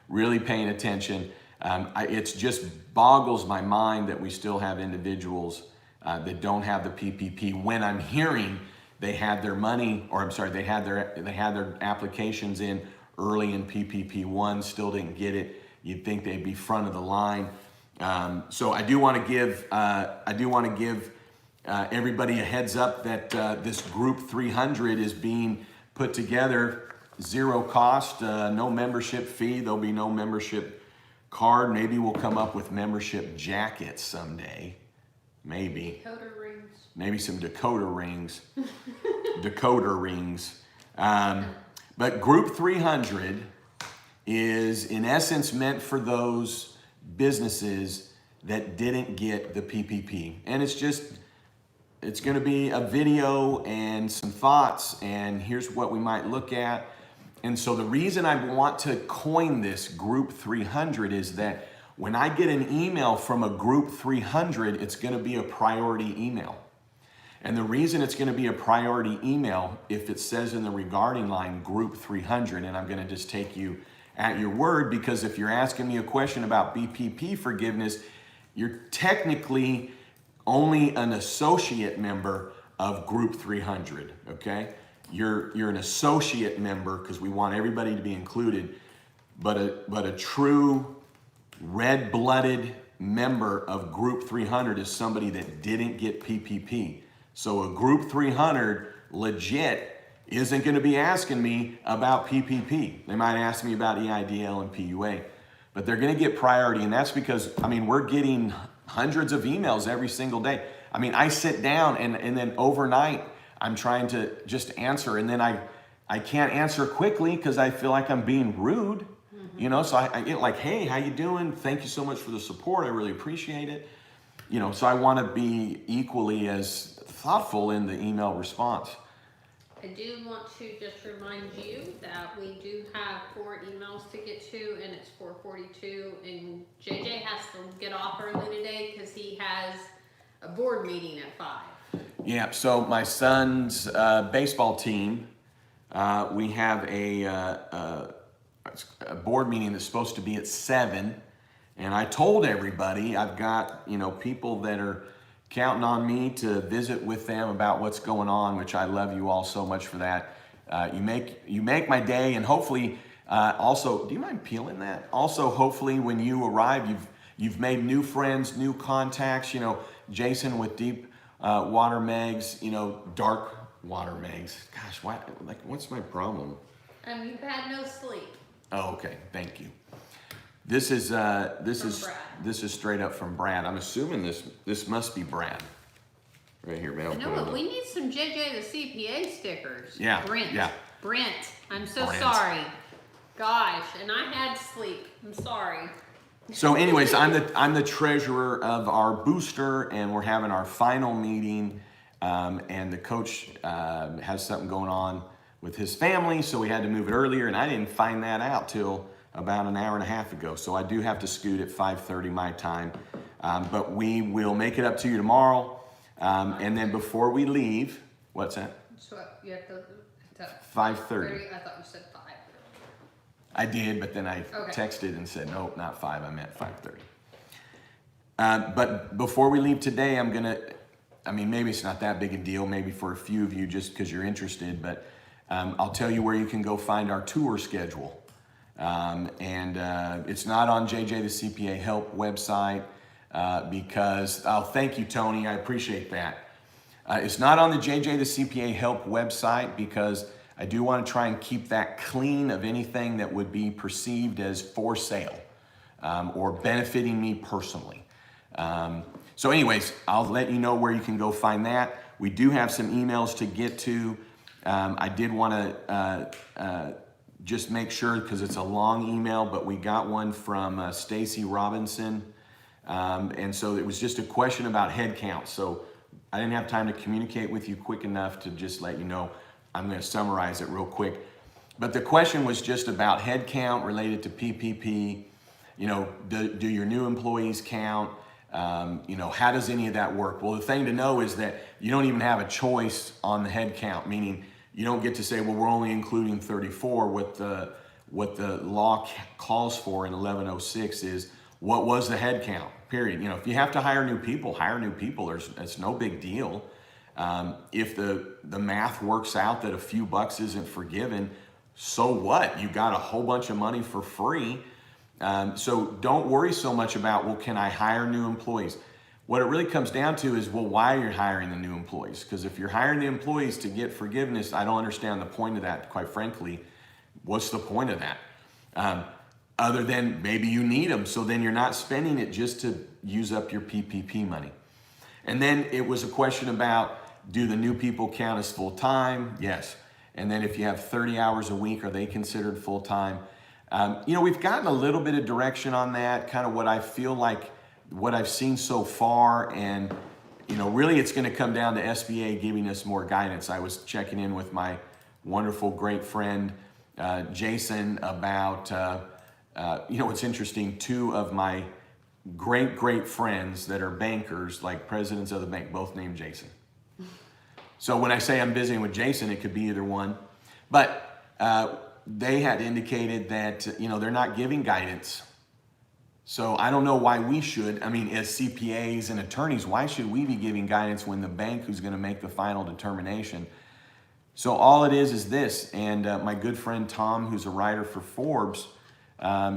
really paying attention. It just boggles my mind that we still have individuals that don't have the PPP, when I'm hearing they had their money, or I'm sorry, they had their applications in early in PPP 1, still didn't get it. You'd think they'd be front of the line. So I do want to give everybody a heads up that this Group 300 is being put together, zero cost, no membership fee. There'll be no membership card. Maybe we'll come up with membership jackets someday. Maybe. Decoder rings. Maybe some decoder rings. Decoder rings. But Group 300 is in essence meant for those businesses that didn't get the PPP. And it's going to be a video and some thoughts, and here's what we might look at. And so the reason I want to coin this Group 300 is that when I get an email from a Group 300, it's going to be a priority email. And the reason it's going to be a priority email, if it says in the regarding line Group 300, and I'm going to just take you at your word, because if you're asking me a question about BPP forgiveness, you're technically only an associate member of Group 300, okay? you're an associate member because we want everybody to be included, but a true red-blooded member of Group 300 is somebody that didn't get PPP. So a Group 300 legit isn't going to be asking me about PPP. They might ask me about EIDL and PUA, but they're going to get priority, and that's because, I mean, we're getting hundreds of emails every single day. I mean, I sit down and then overnight I'm trying to just answer, and then I can't answer quickly because I feel like I'm being rude. You know, so I get like, hey, how you doing? Thank you so much for the support. I really appreciate it. You know, so I want to be equally as thoughtful in the email response. I do want to just remind you that we do have 4 emails to get to, and it's 4:42, and JJ has to get off early today because he has a board meeting at 5. Yeah, so my son's baseball team, we have a board meeting that's supposed to be at 7, and I told everybody I've got, you know, people that are counting on me to visit with them about what's going on, which I love you all so much for that. You make my day, and hopefully also, do you mind peeling that? Also, hopefully when you arrive, you've made new friends, new contacts. You know, Jason with deep water megs, you know, dark water megs. Gosh, why? Like, what's my problem? You've had no sleep. Oh, okay. Thank you. This is straight up from Brad. I'm assuming this must be Brad. Right here, man. You know what? We need some JJ the CPA stickers. Yeah. Brent. Yeah. Brent. I'm so Brent. sorry. Gosh, and I had sleep. I'm sorry. So, anyways, I'm the treasurer of our booster, and we're having our final meeting. And the coach has something going on with his family, so we had to move it earlier, and I didn't find that out till about an hour and a half ago. So I do have to scoot at 5:30 my time, but we will make it up to you tomorrow. And then before we leave, what's that? So you have to 5:30. I thought you said 5. I did, but then I texted and said, nope, not 5, I meant 5:30. But before we leave today, I mean, maybe it's not that big a deal, maybe for a few of you just because you're interested, but I'll tell you where you can go find our tour schedule. It's not on JJ the CPA Help website because, thank you, Tony, I appreciate that. It's not on the JJ the CPA Help website because I do want to try and keep that clean of anything that would be perceived as for sale or benefiting me personally. So anyways, I'll let you know where you can go find that. We do have some emails to get to. I did want to just make sure, because it's a long email, but we got one from Stacy Robinson. And so it was just a question about head count. So I didn't have time to communicate with you quick enough to just let you know. I'm going to summarize it real quick. But the question was just about head count related to PPP. You know, do your new employees count? You know, how does any of that work? Well, the thing to know is that you don't even have a choice on the head count, meaning you don't get to say, well, we're only including 34. What the law calls for in 1106 is what was the head count, period. You know, if you have to hire new people, hire new people. It's no big deal. If the math works out that a few bucks isn't forgiven, so what? You got a whole bunch of money for free. So don't worry so much about, well, can I hire new employees? What it really comes down to is, well, why are you hiring the new employees? Because if you're hiring the employees to get forgiveness, I don't understand the point of that, quite frankly. What's the point of that? Other than maybe you need them, so then you're not spending it just to use up your PPP money. And then it was a question about, do the new people count as full-time? Yes. And then if you have 30 hours a week, are they considered full-time? You know, we've gotten a little bit of direction on that, kind of what I feel like, what I've seen so far, and, you know, really it's going to come down to SBA giving us more guidance. I was checking in with my wonderful, great friend, Jason, about, you know, it's interesting, 2 of my great friends that are bankers, like presidents of the bank, both named Jason. So when I say I'm visiting with Jason, it could be either one. But they had indicated that, you know, they're not giving guidance. So I don't know why we should. I mean, as CPAs and attorneys, why should we be giving guidance when the bank who's going to make the final determination? So all it is this, and my good friend Tom, who's a writer for Forbes,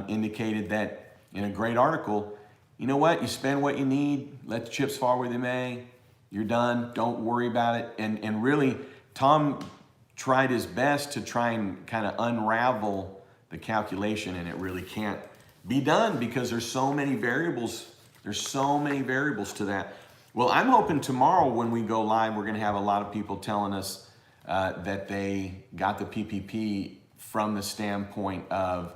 indicated that in a great article, you know what, you spend what you need, let the chips fall where they may, you're done, don't worry about it. And really, Tom tried his best to try and kind of unravel the calculation, and it really can't be done because there's so many variables. There's so many variables to that. Well, I'm hoping tomorrow when we go live, we're going to have a lot of people telling us that they got the PPP from the standpoint of,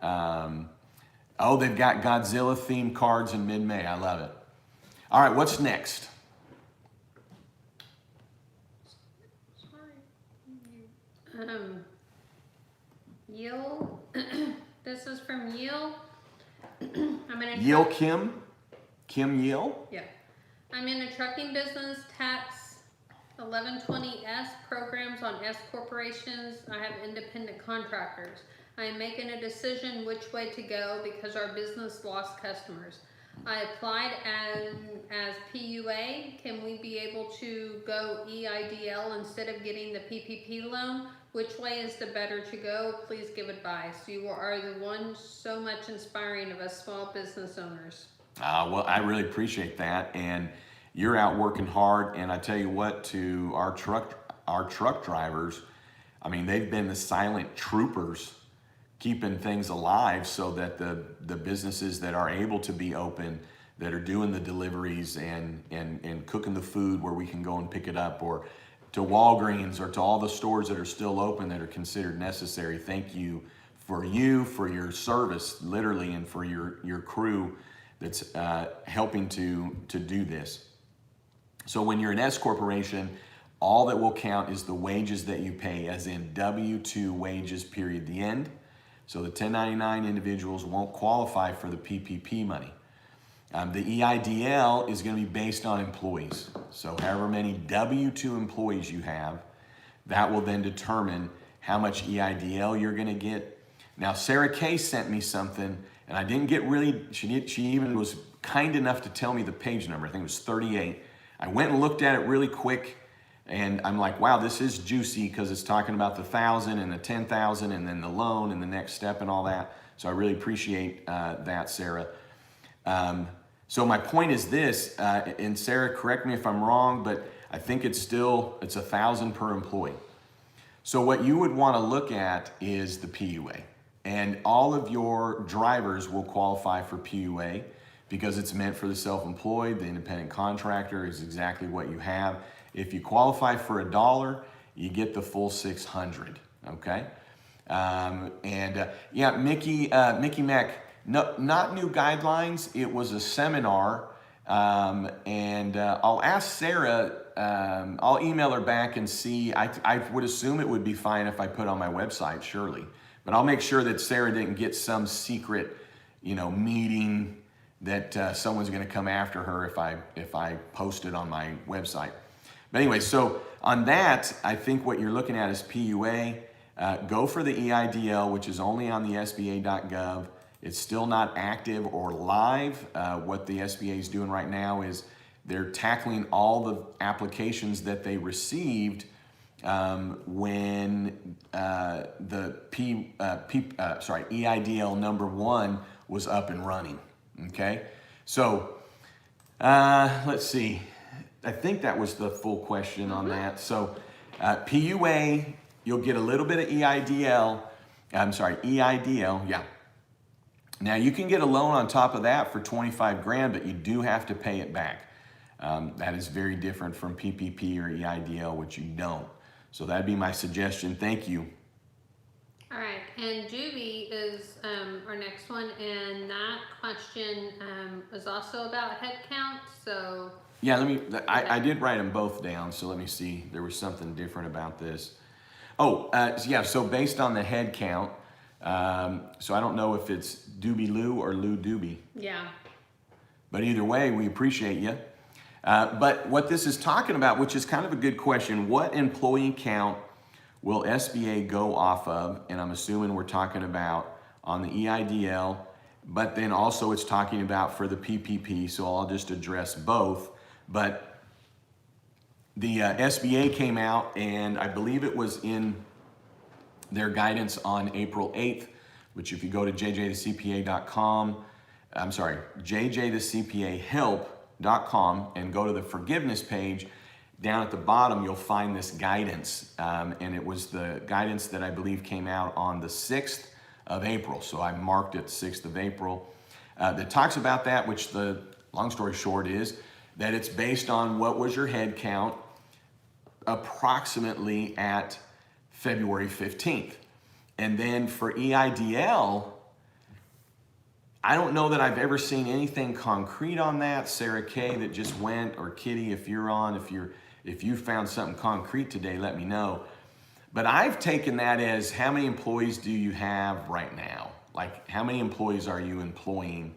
oh, they've got Godzilla themed cards in mid-May. I love it. All right, what's next? Yale. This is from Yale. I'm in a Yale Kim? Kim Yale? Yeah. I'm in a trucking business, tax 1120S programs on S corporations. I have independent contractors. I am making a decision which way to go because our business lost customers. I applied as PUA. Can we be able to go EIDL instead of getting the PPP loan? Which way is the better to go? Please give advice. You are the one so much inspiring of us small business owners. Well, I really appreciate that, and you're out working hard. And I tell you what, to our truck drivers, I mean, they've been the silent troopers, keeping things alive so that the businesses that are able to be open, that are doing the deliveries and cooking the food where we can go and pick it up, or to Walgreens, or to all the stores that are still open that are considered necessary. Thank you for your service, literally, and for your crew that's helping to do this. So when you're an S corporation, all that will count is the wages that you pay, as in W-2 wages, period, the end. So the 1099 individuals won't qualify for the PPP money. The EIDL is going to be based on employees. So however many W-2 employees you have, that will then determine how much EIDL you're going to get. Now, Sarah Kay sent me something, and I didn't get really, she even was kind enough to tell me the page number. I think it was 38. I went and looked at it really quick, and I'm like, wow, this is juicy because it's talking about the 1,000 and the 10,000 and then the loan and the next step and all that. So I really appreciate that, Sarah. So my point is this, and Sarah, correct me if I'm wrong, but I think it's 1,000 per employee. So what you would want to look at is the PUA, and all of your drivers will qualify for PUA because it's meant for the self-employed. The independent contractor is exactly what you have. If you qualify for $1, you get the full 600. Okay, yeah, Mickey Mac. No, not new guidelines. It was a seminar, and I'll ask Sarah. I'll email her back and see. I would assume it would be fine if I put on my website, surely. But I'll make sure that Sarah didn't get some secret, meeting that someone's going to come after her if I post it on my website. But anyway, so on that, I think what you're looking at is PUA. Go for the EIDL, which is only on the SBA.gov. It's still not active or live. What the SBA is doing right now is they're tackling all the applications that they received when the EIDL number 1 was up and running. Okay, so let's see. I think that was the full question on that. So PUA, you'll get a little bit of EIDL. EIDL, yeah. Now you can get a loan on top of that for 25 grand, but you do have to pay it back. That is very different from PPP or EIDL, which you don't. So that'd be my suggestion. Thank you. All right, and Juby is our next one, and that question was also about head count. So yeah, I did write them both down. So let me see. There was something different about this. Oh, yeah. So based on the head count. So I don't know if it's Doobie Lou or Lou Doobie. Yeah. But either way, we appreciate you. But what this is talking about, which is kind of a good question, what employee count will SBA go off of? And I'm assuming we're talking about on the EIDL, but then also it's talking about for the PPP. So I'll just address both. But the SBA came out, and I believe it was in their guidance on April 8th, which if you go to jjthecpa.com, I'm sorry, jjthecpahelp.com and go to the forgiveness page, down at the bottom, you'll find this guidance. And it was the guidance that I believe came out on the 6th of April. So I marked it 6th of April. That talks about that, which the long story short is that it's based on what was your head count approximately at February 15th. And then for EIDL, I don't know that I've ever seen anything concrete on that. Sarah Kay that just went, or Kitty, if you're on, if you found something concrete today, let me know. But I've taken that as how many employees do you have right now? Like how many employees are you employing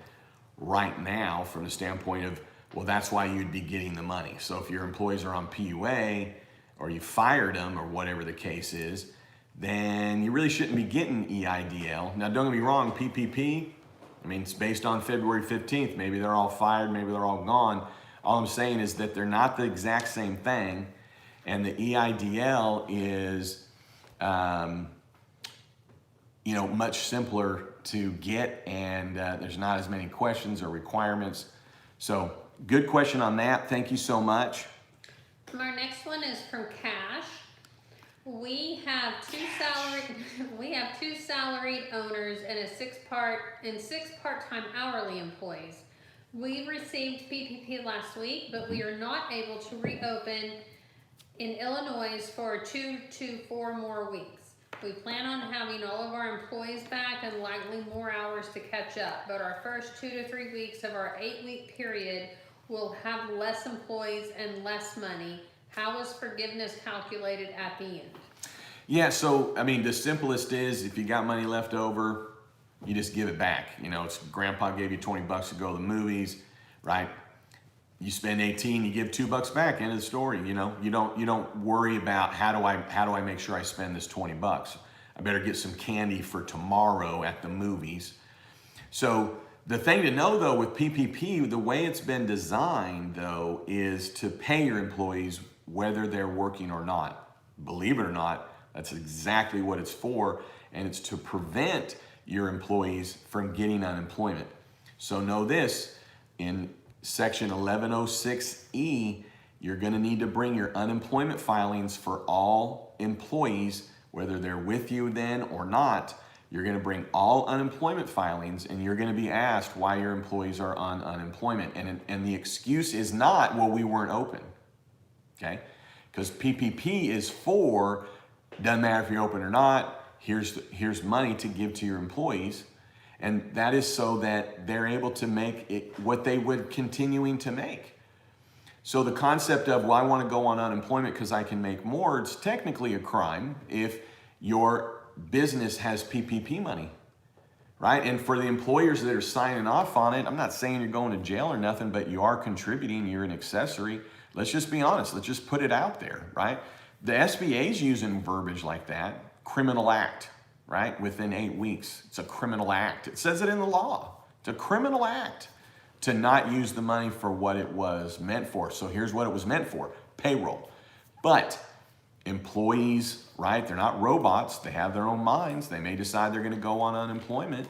right now from the standpoint of, well, that's why you'd be getting the money. So if your employees are on PUA or you fired them or whatever the case is, then you really shouldn't be getting EIDL. Now, don't get me wrong, PPP, I mean, it's based on February 15th. Maybe they're all fired, maybe they're all gone. All I'm saying is that they're not the exact same thing. And the EIDL is, much simpler to get, and there's not as many questions or requirements. So good question on that. Thank you so much. Our next one is from Cash. We have two salaried owners and six part-time hourly employees. We received PPP last week, but we are not able to reopen in Illinois for 2 to 4 more weeks. We plan on having all of our employees back and likely more hours to catch up, but our first 2 to 3 weeks of our 8-week period will have less employees and less money. How is forgiveness calculated at the end? Yeah, so, I mean, the simplest is if you got money left over, you just give it back. It's grandpa gave you 20 bucks to go to the movies, right? You spend 18, you give $2 back, end of the story. You don't worry about how do I make sure I spend this 20 bucks? I better get some candy for tomorrow at the movies. So the thing to know though with PPP, the way it's been designed though is to pay your employees whether they're working or not. Believe it or not, that's exactly what it's for, and it's to prevent your employees from getting unemployment. So know this, in Section 1106E, you're going to need to bring your unemployment filings for all employees, whether they're with you then or not. You're going to bring all unemployment filings, and you're going to be asked why your employees are on unemployment. And the excuse is not, well, we weren't open, okay? Because PPP is for, doesn't matter if you're open or not, here's money to give to your employees. And that is so that they're able to make it what they would continuing to make. So the concept of, well, I want to go on unemployment because I can make more, it's technically a crime if your business has PPP money, right? And for the employers that are signing off on it, I'm not saying you're going to jail or nothing, but you are contributing, you're an accessory. Let's just be honest, let's just put it out there, right? The SBA's using verbiage like that, criminal act. Right? Within 8 weeks. It's a criminal act. It says it in the law. It's a criminal act to not use the money for what it was meant for. So here's what it was meant for, payroll. But employees, right? They're not robots. They have their own minds. They may decide they're going to go on unemployment.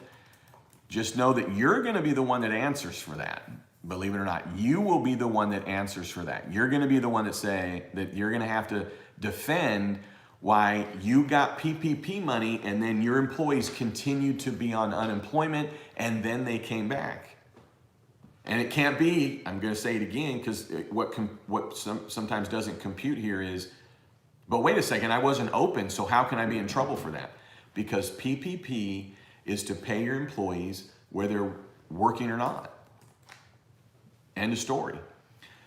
Just know that you're going to be the one that answers for that. Believe it or not, you will be the one that answers for that. You're going to be the one that you're going to have to defend why you got PPP money and then your employees continued to be on unemployment and then they came back. And it can't be, I'm going to say it again, because what sometimes doesn't compute here is, but wait a second, I wasn't open, so how can I be in trouble for that? Because PPP is to pay your employees whether they're working or not. End of story.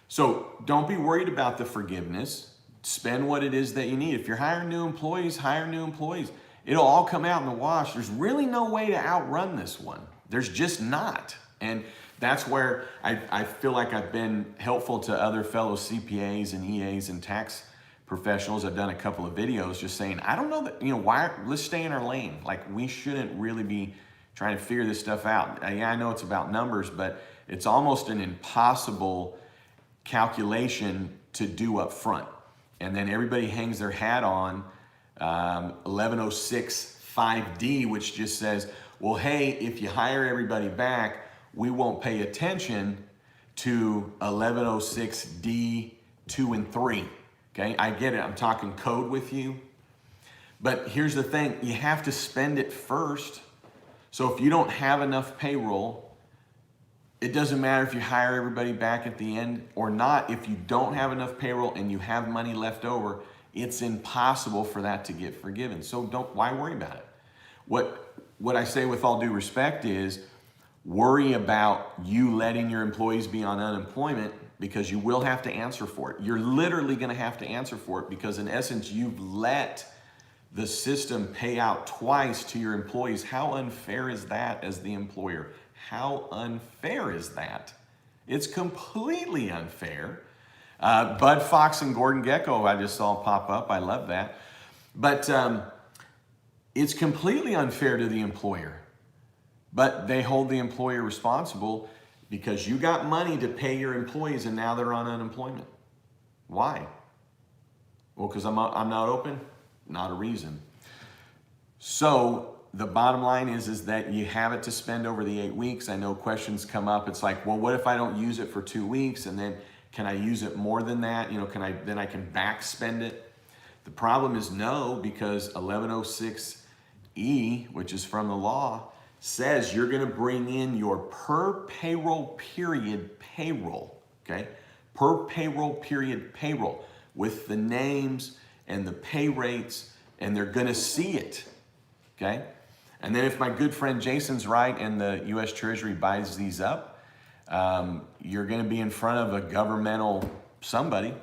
So don't be worried about the forgiveness. Spend what it is that you need. If you're hiring new employees, hire new employees. It'll all come out in the wash. There's really no way to outrun this one. There's just not. And that's where I feel like I've been helpful to other fellow CPAs and EAs and tax professionals. I've done a couple of videos just saying, I don't know that, why, let's stay in our lane. Like we shouldn't really be trying to figure this stuff out. Yeah, I know it's about numbers, but it's almost an impossible calculation to do up front. And then everybody hangs their hat on 1106.5D, which just says, well, hey, if you hire everybody back, we won't pay attention to 1106D 2 and 3. Okay, I get it. I'm talking code with you. But here's the thing, you have to spend it first. So if you don't have enough payroll, it doesn't matter if you hire everybody back at the end or not. If you don't have enough payroll and you have money left over, it's impossible for that to get forgiven. So why worry about it? What I say with all due respect is worry about you letting your employees be on unemployment, because you will have to answer for it. You're literally going to have to answer for it, because in essence, you've let the system pay out twice to your employees. How unfair is that as the employer? How unfair is that? It's completely unfair. Bud Fox and Gordon Gecko, I just saw pop up. I love that. But it's completely unfair to the employer. But they hold the employer responsible because you got money to pay your employees and now they're on unemployment. Why? Well, because I'm not open? Not a reason. So the bottom line is that you have it to spend over the 8 weeks. I know questions come up. It's like, well, what if I don't use it for 2 weeks, and then can I use it more than that? You know, then I can back spend it? The problem is no, because 1106E, which is from the law, says you're going to bring in your per payroll period payroll, okay? Per payroll period payroll with the names and the pay rates, and they're going to see it, okay? And then if my good friend Jason's right and the U.S. Treasury buys these up, you're going to be in front of a governmental somebody,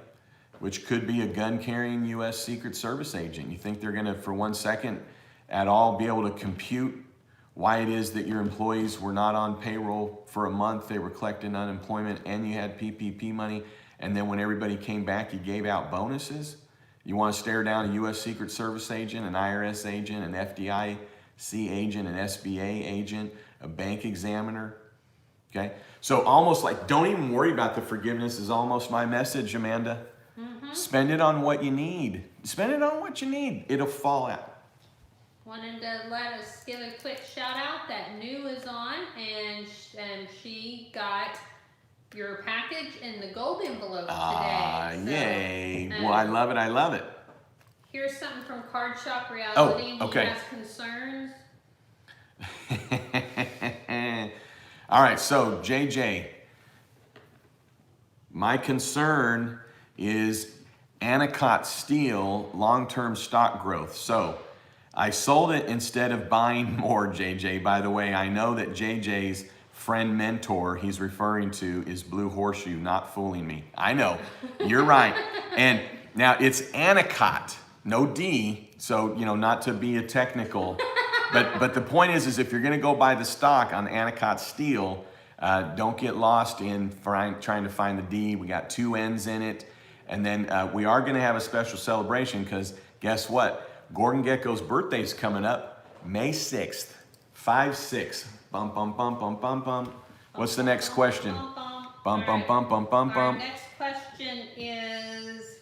which could be a gun-carrying U.S. Secret Service agent. You think they're going to, for 1 second at all, be able to compute why it is that your employees were not on payroll for a month, they were collecting unemployment, and you had PPP money, and then when everybody came back, you gave out bonuses? You want to stare down a U.S. Secret Service agent, an IRS agent, an FDIC agent, an SBA agent, a bank examiner? Okay? So almost like, don't even worry about the forgiveness is almost my message, Amanda. Mm-hmm. Spend it on what you need. Spend it on what you need. It'll fall out. Wanted to let us give a quick shout out that New is on, and she got your package in the gold envelope today. So, yay. Well, I love it. I love it. Here's something from Card Shop Reality. Oh, okay. He has concerns. All right, so JJ, my concern is Anacott Steel long-term stock growth. So I sold it instead of buying more, JJ. By the way, I know that JJ's friend mentor he's referring to is Blue Horseshoe, not fooling me. I know, you're right. And now it's Anacott, no D, so, you know, not to be a technical, but the point is if you're gonna go buy the stock on Anacott Steel, don't get lost in trying to find the D. We got 2 N's in it. And then we are gonna have a special celebration, because guess what? Gordon Gecko's birthday's coming up, May 6th, 5-6. Bum, bum, bum, bum, bum, bum. What's the next question? Bum, bum, bum, bum, bum, bum. Our next question is,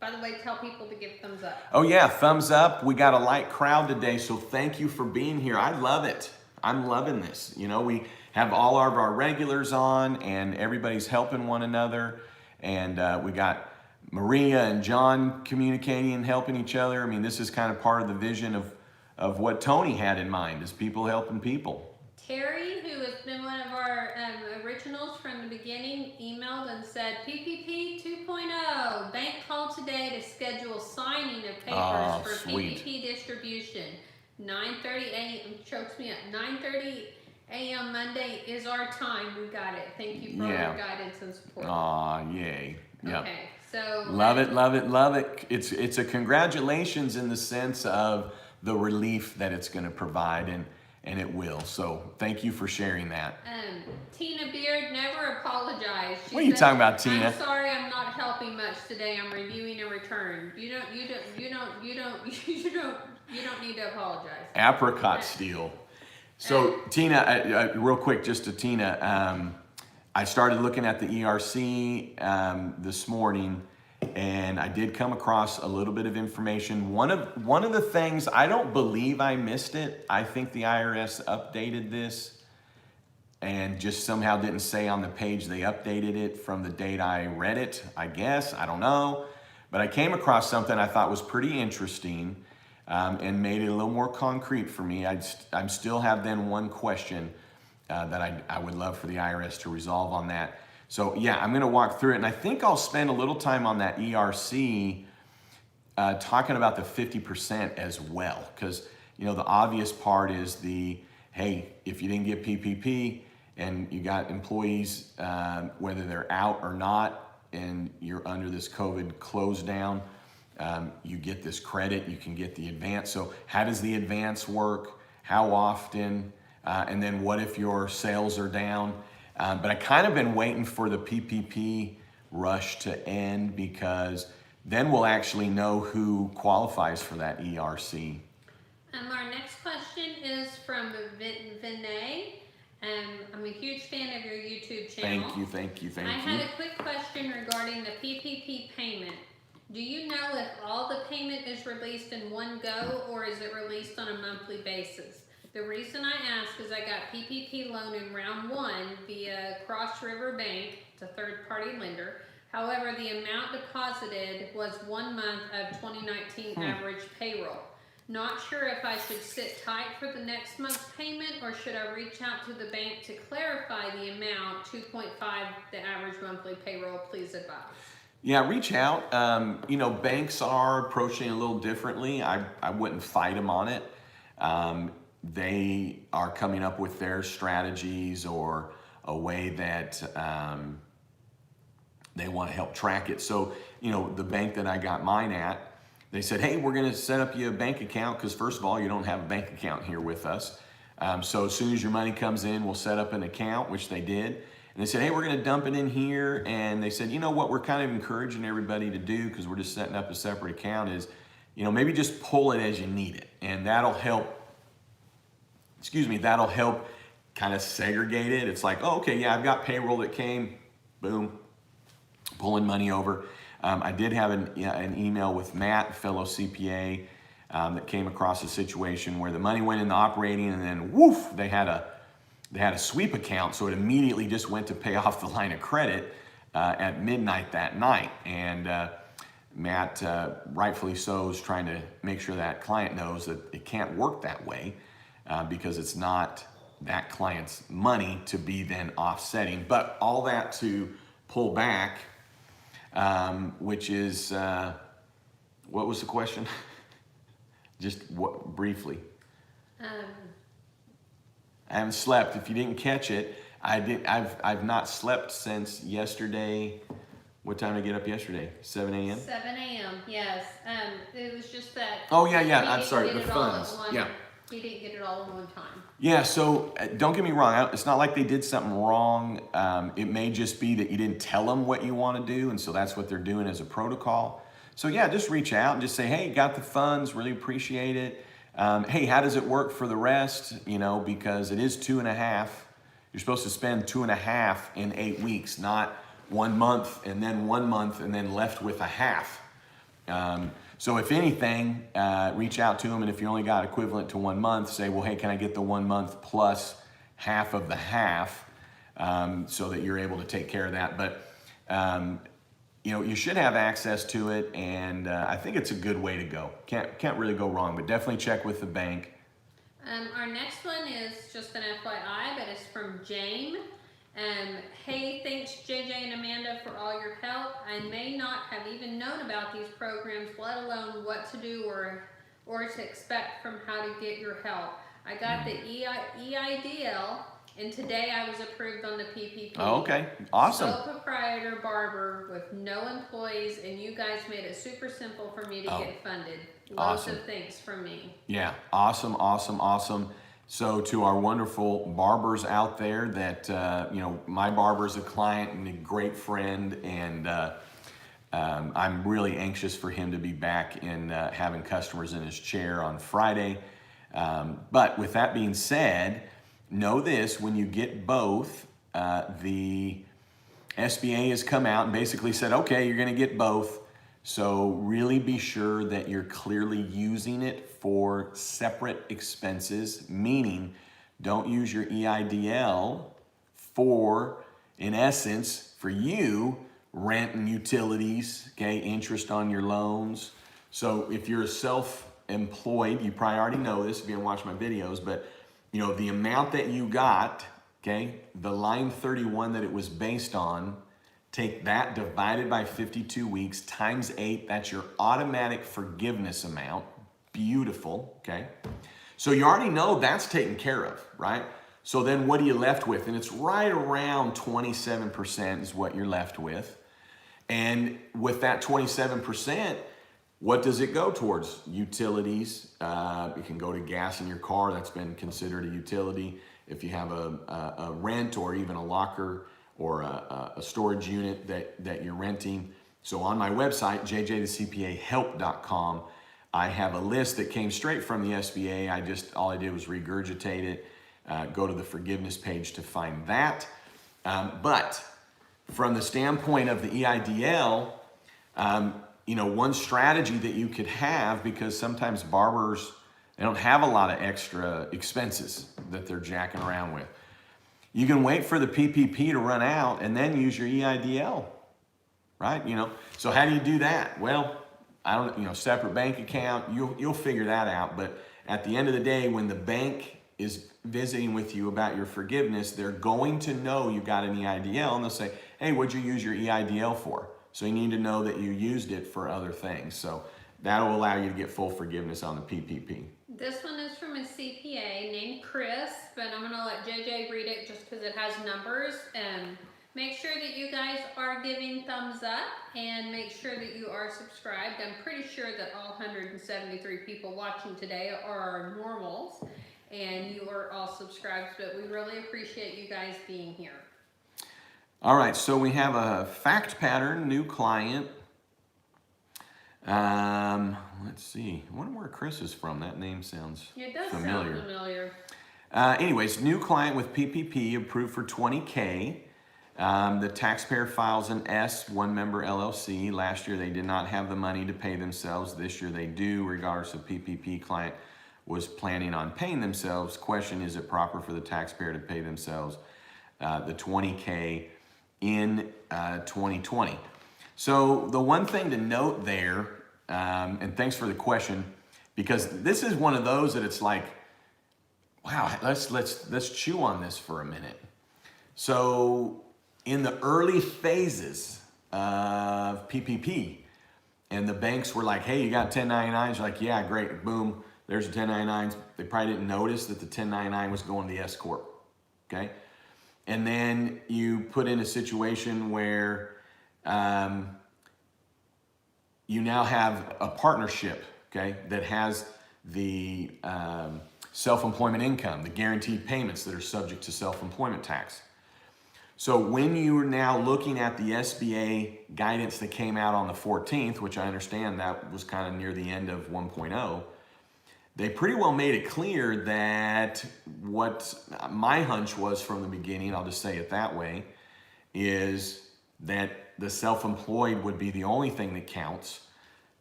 by the way, tell people to give thumbs up. Oh yeah, thumbs up. We got a light crowd today, so thank you for being here. I love it. I'm loving this. You know, we have all of our regulars on, and everybody's helping one another. And we got Maria and John communicating and helping each other. I mean, this is kind of part of the vision of what Tony had in mind, is people helping people. Terry, who has been one of our originals from the beginning, emailed and said, PPP 2.0, bank called today to schedule signing of papers for sweet. PPP distribution. 9:30 a.m. chokes me up. 9:30 a.m. Monday is our time. We got it. Thank you for all your guidance and support. Yay. Yep. Okay, so love it, love it, love it. It's a congratulations in the sense of the relief that it's going to provide, and it will. So thank you for sharing that. Tina Beard never apologized. She what are you said, talking about, Tina? I'm sorry, I'm not helping much today. I'm reviewing a return. You don't need to apologize. Apricot Steel. So Tina, real quick, just to Tina, I started looking at the ERC this morning, and I did come across a little bit of information. One of the things, I don't believe I missed it. I think the IRS updated this and just somehow didn't say on the page they updated it from the date I read it, I guess. I don't know. But I came across something I thought was pretty interesting and made it a little more concrete for me. I still have then one question that I would love for the IRS to resolve on that. So yeah, I'm gonna walk through it, and I think I'll spend a little time on that ERC talking about the 50% as well, because you know the obvious part is hey, if you didn't get PPP and you got employees, whether they're out or not, and you're under this COVID close down, you get this credit, you can get the advance. So how does the advance work? How often? And then what if your sales are down? But I kind of been waiting for the PPP rush to end, because then we'll actually know who qualifies for that ERC. Our next question is from Vinay. I'm a huge fan of your YouTube channel. Thank you. I had a quick question regarding the PPP payment. Do you know if all the payment is released in one go, or is it released on a monthly basis? The reason I ask is I got PPP loan in round 1 via Cross River Bank. It's a third-party lender. However, the amount deposited was 1 month of 2019 average payroll. Not sure if I should sit tight for the next month's payment, or should I reach out to the bank to clarify the amount, 2.5 the average monthly payroll? Please advise. Yeah, reach out. You know, banks are approaching it a little differently. I wouldn't fight them on it. They are coming up with their strategies or a way that they want to help track it. So, you know, the bank that I got mine at, they said, hey, we're going to set up you a bank account, because first of all, you don't have a bank account here with us. So as soon as your money comes in, we'll set up an account, which they did. And they said, hey, we're going to dump it in here. And they said, you know what we're kind of encouraging everybody to do, because we're just setting up a separate account, is, you know, maybe just pull it as you need it. And that'll help kind of segregate it. It's like, oh, okay, yeah, I've got payroll that came, boom, pulling money over. I did have an email with Matt, a fellow CPA, that came across a situation where the money went into operating, and then woof, they had a sweep account, so it immediately just went to pay off the line of credit at midnight that night. And Matt, rightfully so, is trying to make sure that client knows that it can't work that way, because it's not that client's money to be then offsetting. But all that to pull back, which is, what was the question? Just briefly. I haven't slept. If you didn't catch it, I've not slept since yesterday. What time did I get up yesterday? 7 a.m.? 7 a.m., yes. It was just that. Oh, yeah. I'm sorry, the funds. Yeah. He didn't get it all in one time. Yeah, so don't get me wrong. It's not like they did something wrong. It may just be that you didn't tell them what you want to do, and so that's what they're doing as a protocol. So yeah, just reach out and just say, hey, got the funds, really appreciate it. Hey, how does it work for the rest? You know, because it is 2.5. You're supposed to spend 2.5 in 8 weeks, not 1 month and then 1 month and then left with a half. So if anything, reach out to them, and if you only got equivalent to 1 month, say, well, hey, can I get the 1 month plus half of the half, so that you're able to take care of that. But you know, you should have access to it, and I think it's a good way to go. Can't really go wrong, but definitely check with the bank. Our next one is just an FYI, but it's from Jane. Hey, thanks JJ and Amanda for all your help. I may not have even known about these programs, let alone what to do or to expect from how to get your help. I got the EIDL, and today I was approved on the PPP. Oh, okay, awesome. Sole proprietor barber with no employees, and you guys made it super simple for me to get funded. Lots of thanks from me. Yeah, awesome. So to our wonderful barbers out there that, you know, my barber's a client and a great friend, and I'm really anxious for him to be back in having customers in his chair on Friday. But with that being said, know this, when you get both, the SBA has come out and basically said, okay, you're going to get both. So really be sure that you're clearly using it for separate expenses, meaning don't use your EIDL for, in essence, for you, rent and utilities, okay, interest on your loans. So if you're self-employed, you probably already know this if you haven't watched my videos, but you know, the amount that you got, okay, the line 31 that it was based on, take that divided by 52 weeks times 8, that's your automatic forgiveness amount. Beautiful, okay? So you already know that's taken care of, right? So then what are you left with? And it's right around 27% is what you're left with. And with that 27%, what does it go towards? Utilities. It can go to gas in your car. That's been considered a utility. If you have a rent or even a locker or a storage unit that you're renting. So on my website, jjthecpahelp.com, I have a list that came straight from the SBA. All I did was regurgitate it, go to the forgiveness page to find that. But from the standpoint of the EIDL, you know, one strategy that you could have, because sometimes barbers, they don't have a lot of extra expenses that they're jacking around with. You can wait for the PPP to run out and then use your EIDL, right? You know, so how do you do that? Well, I don't, you know, separate bank account, you'll figure that out. But at the end of the day, when the bank is visiting with you about your forgiveness, they're going to know you got an EIDL and they'll say, hey, what'd you use your EIDL for? So you need to know that you used it for other things. So that'll allow you to get full forgiveness on the PPP. This one is from a CPA named Chris, but I'm going to let JJ read it just because it has numbers. And make sure that you guys are giving thumbs up and make sure that you are subscribed. I'm pretty sure that all 173 people watching today are normals and you are all subscribed, but we really appreciate you guys being here. All right, so we have a fact pattern, new client. Let's see. I wonder where Chris is from. That name sounds It does familiar. sound familiar. Anyways, new client with PPP approved for $20K. The taxpayer files an S, one member LLC. Last year they did not have the money to pay themselves. This year they do, regardless of PPP. Client was planning on paying themselves. Question, is it proper for the taxpayer to pay themselves the $20K in 2020? So the one thing to note there, and thanks for the question, because this is one of those that it's like, wow, let's chew on this for a minute. So in the early phases of PPP, and the banks were like, hey, you got 1099s? You're like, yeah, great, boom, there's the 1099s. They probably didn't notice that the 1099 was going to the S Corp, okay? And then you put in a situation where you now have a partnership, okay, that has the self-employment income, the guaranteed payments that are subject to self-employment tax. So when you're now looking at the SBA guidance that came out on the 14th, which I understand that was kind of near the end of 1.0, they pretty well made it clear that what my hunch was from the beginning, I'll just say it that way, is that the self-employed would be the only thing that counts,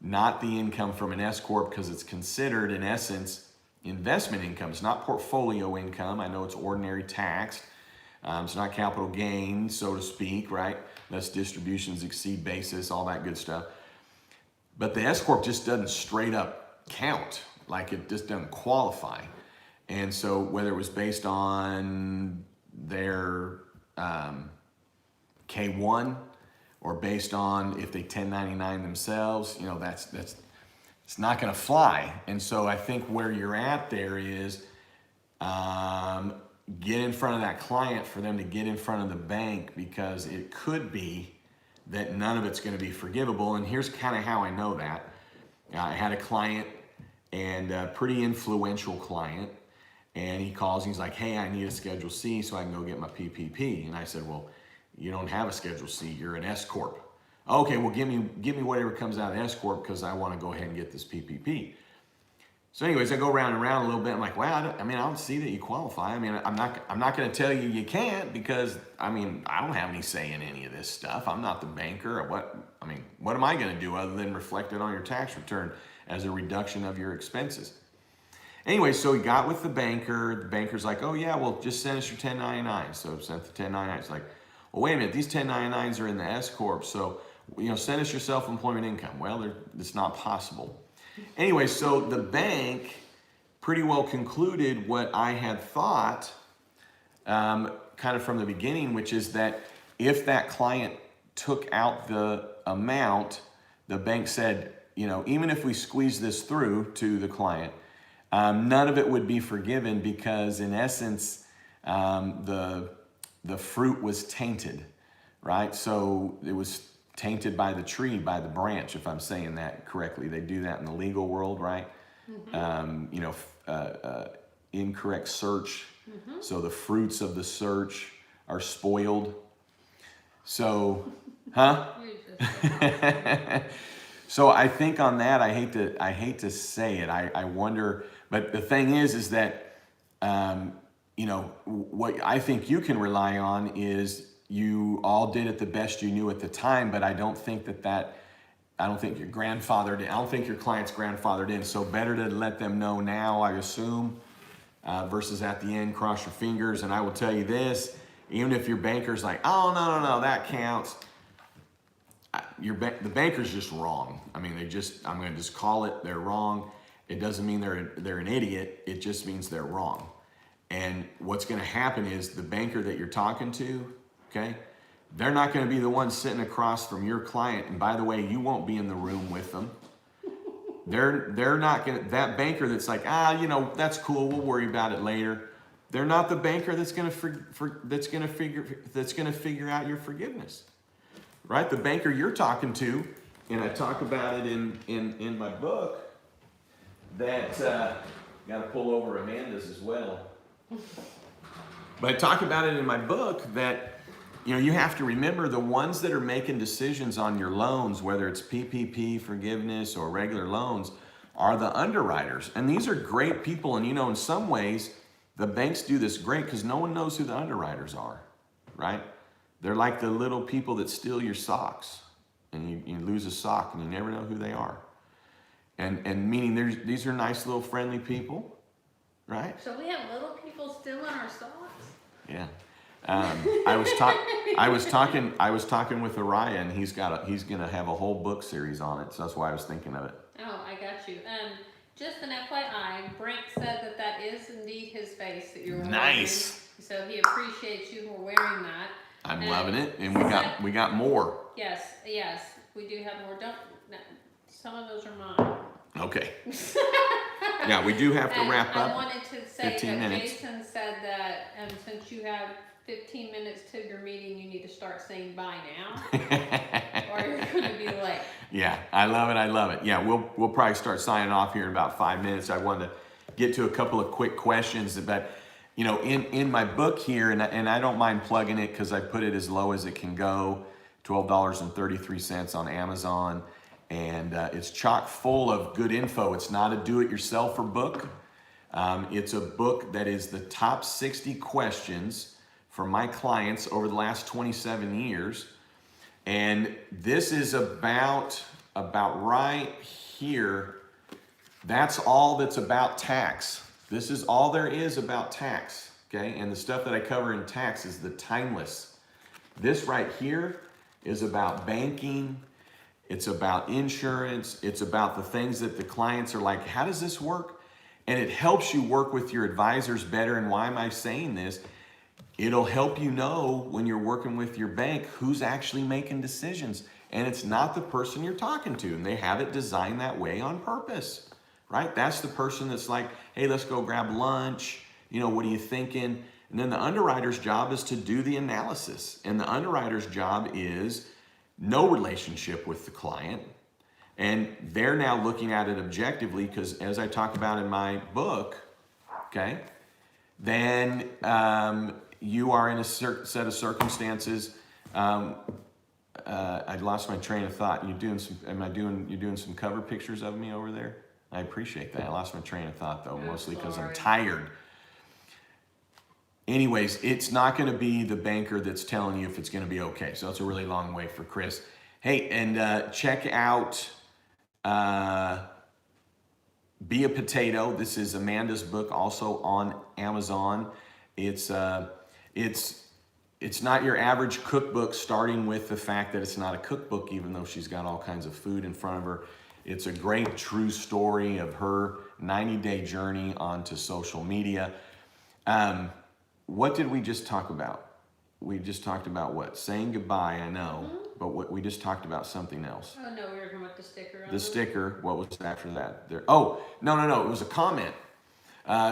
not the income from an S Corp, because it's considered, in essence, investment income. It's not portfolio income. I know it's ordinary taxed. It's not capital gain, so to speak, right? Less distributions exceed basis, all that good stuff. But the S Corp just doesn't straight up count. Like, it just doesn't qualify. And so whether it was based on their K1 or based on if they 1099 themselves, you know, that's it's not going to fly. And so I think where you're at there is get in front of that client for them to get in front of the bank, because it could be that none of it's going to be forgivable. And here's kind of how I know that. I had a client, and a pretty influential client, and he calls and he's like, hey, I need a Schedule C so I can go get my PPP. And I said, well, you don't have a Schedule C, you're an S Corp. Okay, well, give me whatever comes out of S Corp, because I want to go ahead and get this PPP. So anyways, I go round and round a little bit. I'm like, wow, I don't see that you qualify. I mean, I'm not going to tell you you can't because, I mean, I don't have any say in any of this stuff. I'm not the banker. What am I going to do other than reflect it on your tax return as a reduction of your expenses? Anyway, so he got with the banker. The banker's like, oh yeah, well, just send us your 1099. So sent the 1099. It's like, well, wait a minute, these 1099s are in the S Corp. So, send us your self-employment income. Well, it's not possible. Anyway, so the bank pretty well concluded what I had thought kind of from the beginning, which is that if that client took out the amount, the bank said, even if we squeeze this through to the client, none of it would be forgiven because in essence, the fruit was tainted, right? So it was tainted by the tree, by the branch, if I'm saying that correctly. They do that in the legal world, right? Mm-hmm. Incorrect search. Mm-hmm. So the fruits of the search are spoiled. So, So I think on that, I hate to say it. I wonder, but the thing is that, what I think you can rely on is you all did it the best you knew at the time, but I don't think I don't think your client's grandfathered in. So better to let them know now, I assume, versus at the end, cross your fingers. And I will tell you this, even if your banker's like, oh, no, that counts. The banker's just wrong. I mean, I'm going to just call it, they're wrong. It doesn't mean they're an idiot. It just means they're wrong. And what's going to happen is the banker that you're talking to, okay, they're not going to be the one sitting across from your client. And by the way, you won't be in the room with them. They're not going to, that banker that's like, that's cool, we'll worry about it later. They're not the banker that's going to figure out your forgiveness. Right? The banker you're talking to, and I talk about it in my book, that, got to pull over Amanda's as well. But I talk about it in my book that, you have to remember the ones that are making decisions on your loans, whether it's PPP, forgiveness, or regular loans, are the underwriters. And these are great people. And, in some ways, the banks do this great because no one knows who the underwriters are, right? They're like the little people that steal your socks, and you lose a sock and you never know who they are. And meaning these are nice little friendly people, right? So we have little people stealing our socks? Yeah. I was talking with Araya, and he's gonna have a whole book series on it. So that's why I was thinking of it. Oh, I got you. Just an FYI, Brent said that is indeed his face that you're wearing. Nice. So he appreciates you for wearing that. I'm loving it, and we got more. Yes, we do have more. Some of those are mine. Okay. Yeah, we do have to wrap up. I wanted to say 15 that minutes. Jason said that since you have 15 minutes to your meeting, you need to start saying bye now, or you're going to be late. Yeah, I love it. Yeah, we'll probably start signing off here in about 5 minutes. I wanted to get to a couple of quick questions, but in my book here, and I don't mind plugging it because I put it as low as it can go, $12.33 on Amazon, and it's chock full of good info. It's not a do-it-yourselfer book. It's a book that is the top 60 questions for my clients over the last 27 years. And this is about right here. That's all that's about tax. This is all there is about tax, okay? And the stuff that I cover in tax is the timeless. This right here is about banking. It's about insurance. It's about the things that the clients are like, how does this work? And it helps you work with your advisors better. And why am I saying this? It'll help you know when you're working with your bank who's actually making decisions. And it's not the person you're talking to. And they have it designed that way on purpose, right? That's the person that's like, hey, let's go grab lunch. What are you thinking? And then the underwriter's job is to do the analysis. And the underwriter's job is no relationship with the client. And they're now looking at it objectively because as I talk about in my book, okay, then you are in a set of circumstances. I lost my train of thought. You're doing some cover pictures of me over there? I appreciate that. I lost my train of thought though, mostly because I'm sorry. tired. Anyways, it's not going to be the banker that's telling you if it's going to be okay. So it's a really long way for Chris. Hey, and check out Be a Potato. This is Amanda's book, also on Amazon. It's not your average cookbook, starting with the fact that it's not a cookbook, even though she's got all kinds of food in front of her. It's a great true story of her 90-day journey onto social media. What did we just talk about? We just talked about what? Saying goodbye, I know, but we just talked about something else. Oh no, we were talking about the sticker. The sticker, what was after that? There. Oh, no, it was a comment.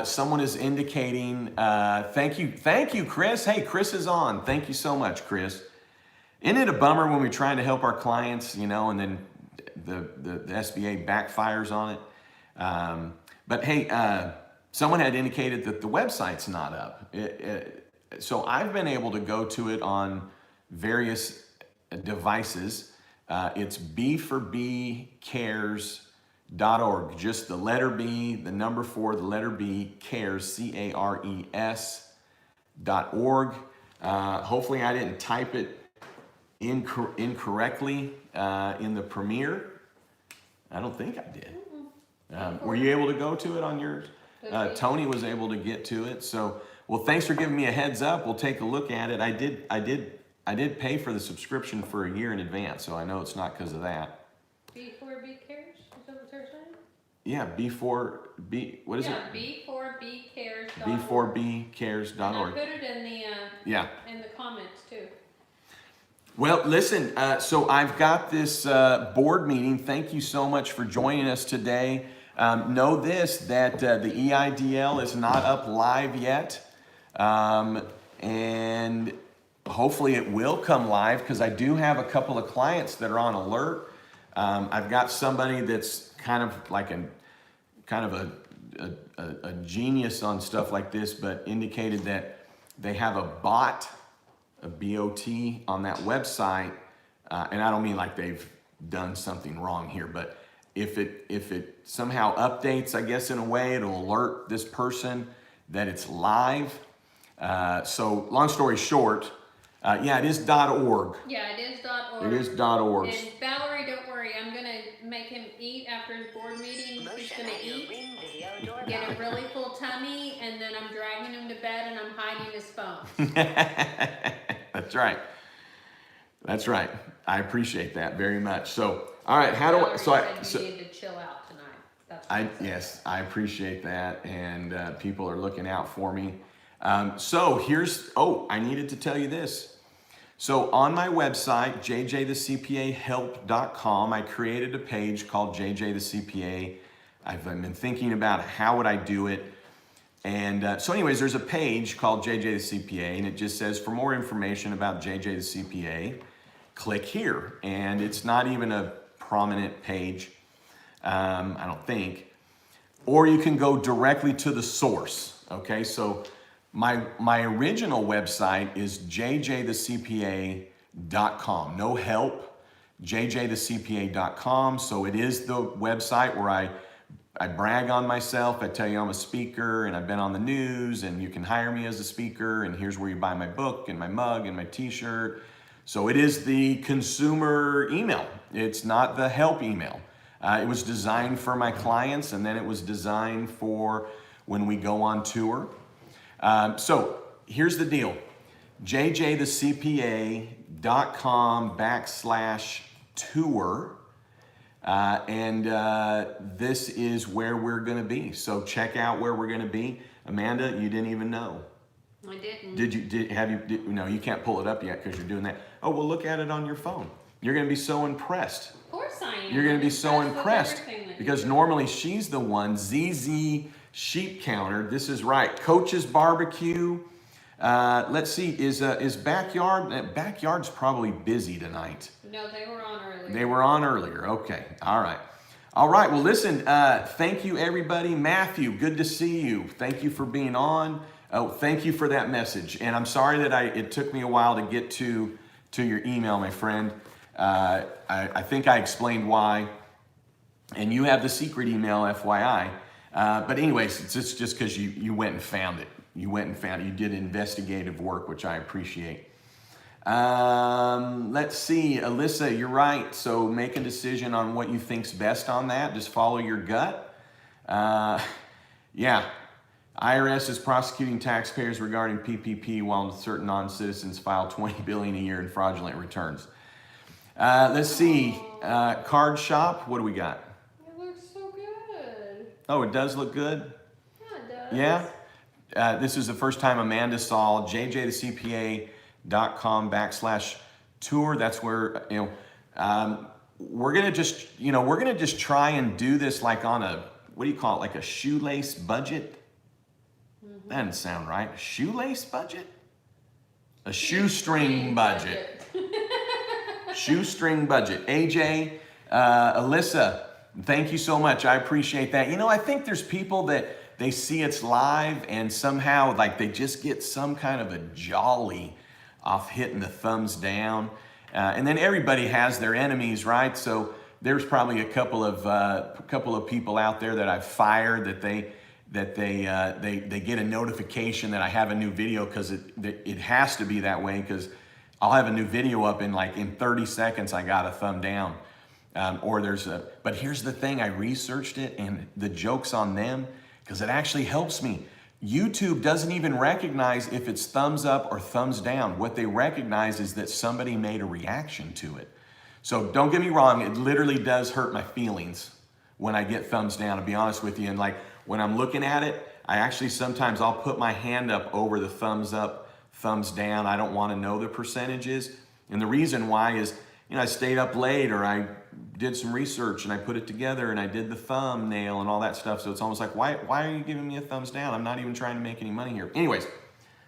Someone is indicating, thank you, Chris. Hey, Chris is on. Thank you so much, Chris. Isn't it a bummer when we're trying to help our clients, and then the SBA backfires on it? But hey, someone had indicated that the website's not up. So I've been able to go to it on various devices. It's b4bcares.org. Just the letter B, the number 4, the letter B, cares, CARES.org. Hopefully I didn't type it incorrectly in the premiere. I don't think I did. Were you able to go to it on yours? Tony was able to get to it. So, well, thanks for giving me a heads up. We'll take a look at it. I did pay for the subscription for a year in advance, so I know it's not because of that. B4B cares? Is that what they're saying? Yeah, what is it? Yeah, B4bcares.org. B4bcares.org. I put it in the in the comments too. Well, listen, so I've got this board meeting. Thank you so much for joining us today. Know this, that the EIDL is not up live yet. And hopefully it will come live, because I do have a couple of clients that are on alert. I've got somebody that's kind of like a genius on stuff like this, but indicated that they have a bot, a BOT on that website. And I don't mean like they've done something wrong here, but if it somehow updates, I guess in a way, it'll alert this person that it's live. So long story short, it is .org. Yeah, it is .org. It is .org. And Valerie, don't worry, I'm gonna make him eat after his board meeting. He's gonna eat, get a really full tummy, and then I'm dragging him to bed and I'm hiding his phone. That's right. That's right. I appreciate that very much. So, all right, how do I? So you need to chill out tonight. That's what yes, I appreciate that, and people are looking out for me. So here's, I needed to tell you this. So on my website, jjthecpahelp.com, I created a page called JJ the CPA. I've been thinking about how would I do it. And so anyways, there's a page called JJ the CPA, and it just says, for more information about JJ the CPA, click here. And it's not even a prominent page, I don't think. Or you can go directly to the source, okay? So my original website is jjthecpa.com. No help, jjthecpa.com. So it is the website where I brag on myself. I tell you I'm a speaker and I've been on the news, and you can hire me as a speaker, and here's where you buy my book and my mug and my t-shirt. So it is the consumer email. It's not the help email. It was designed for my clients, and then it was designed for when we go on tour. So here's the deal. jjthecpa.com/tour. And this is where we're going to be. So check out where we're going to be. Amanda, you didn't even know. I didn't. No, you can't pull it up yet because you're doing that. Oh, well, look at it on your phone. You're going to be so impressed. Of course I am. You're going to be so impressed because do. normally she's the one, ZZ Sheep Counter. This is right. Coach's Barbecue. Let's see, is Backyard? Backyard's probably busy tonight. No, they were on earlier. They were on earlier. Okay. All right. All right. Well, listen, thank you, everybody. Matthew, good to see you. Thank you for being on. Oh, thank you for that message. And I'm sorry that it took me a while to get to your email, my friend. I think I explained why. And you have the secret email, FYI. But anyways, it's just because you went and found it. You went and found it. You did investigative work, which I appreciate. Let's see, Alyssa, you're right. So make a decision on what you think's best on that. Just follow your gut. Yeah, IRS is prosecuting taxpayers regarding PPP while certain non-citizens file $20 billion a year in fraudulent returns. Let's see, Card Shop, what do we got? It looks so good. Oh, it does look good? Yeah, it does. Yeah? This is the first time Amanda saw jjthecpa.com/tour. That's where, we're gonna just try and do this like on a, what do you call it, like a shoelace budget? Mm-hmm. That doesn't sound right. A shoelace budget? A shoestring budget. Shoestring budget. AJ, Alyssa, thank you so much. I appreciate that. I think there's people that they see it's live and somehow like they just get some kind of a jolly off hitting the thumbs down. And then everybody has their enemies, right? So there's probably a couple of people out there that I've fired that they get a notification that I have a new video, because it has to be that way, because I'll have a new video up in 30 seconds I got a thumb down. But here's the thing, I researched it and the joke's on them, because it actually helps me. YouTube doesn't even recognize if it's thumbs up or thumbs down. What they recognize is that somebody made a reaction to it. So don't get me wrong, it literally does hurt my feelings when I get thumbs down, to be honest with you. And when I'm looking at it, I actually sometimes I'll put my hand up over the thumbs up, thumbs down. I don't want to know the percentages. And the reason why is, I stayed up late, or I did some research and I put it together and I did the thumbnail and all that stuff. So it's almost like, why are you giving me a thumbs down? I'm not even trying to make any money here. Anyways,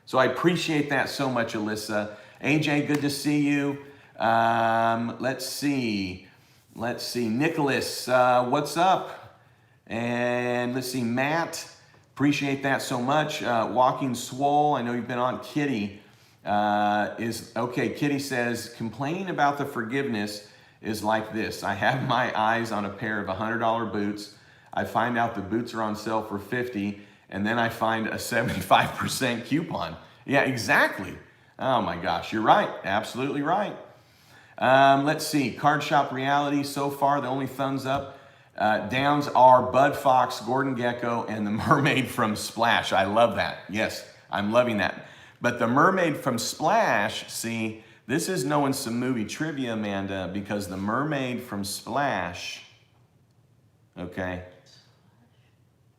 so I appreciate that so much, Alyssa. AJ, good to see you. Let's see. Nicholas, what's up? And let's see, Matt, appreciate that so much. Walking Swole, I know you've been on. Kitty Kitty says, complaining about the forgiveness is like this. I have my eyes on a pair of $100 boots. I find out the boots are on sale for $50, and then I find a 75% coupon. Yeah, exactly. Oh my gosh, you're right. Absolutely right. Let's see, Card Shop Reality. So far, the only thumbs up downs are Bud Fox, Gordon Gekko, and the mermaid from Splash. I love that. Yes, I'm loving that. But the mermaid from Splash, see, this is knowing some movie trivia, Amanda, because the mermaid from Splash, okay,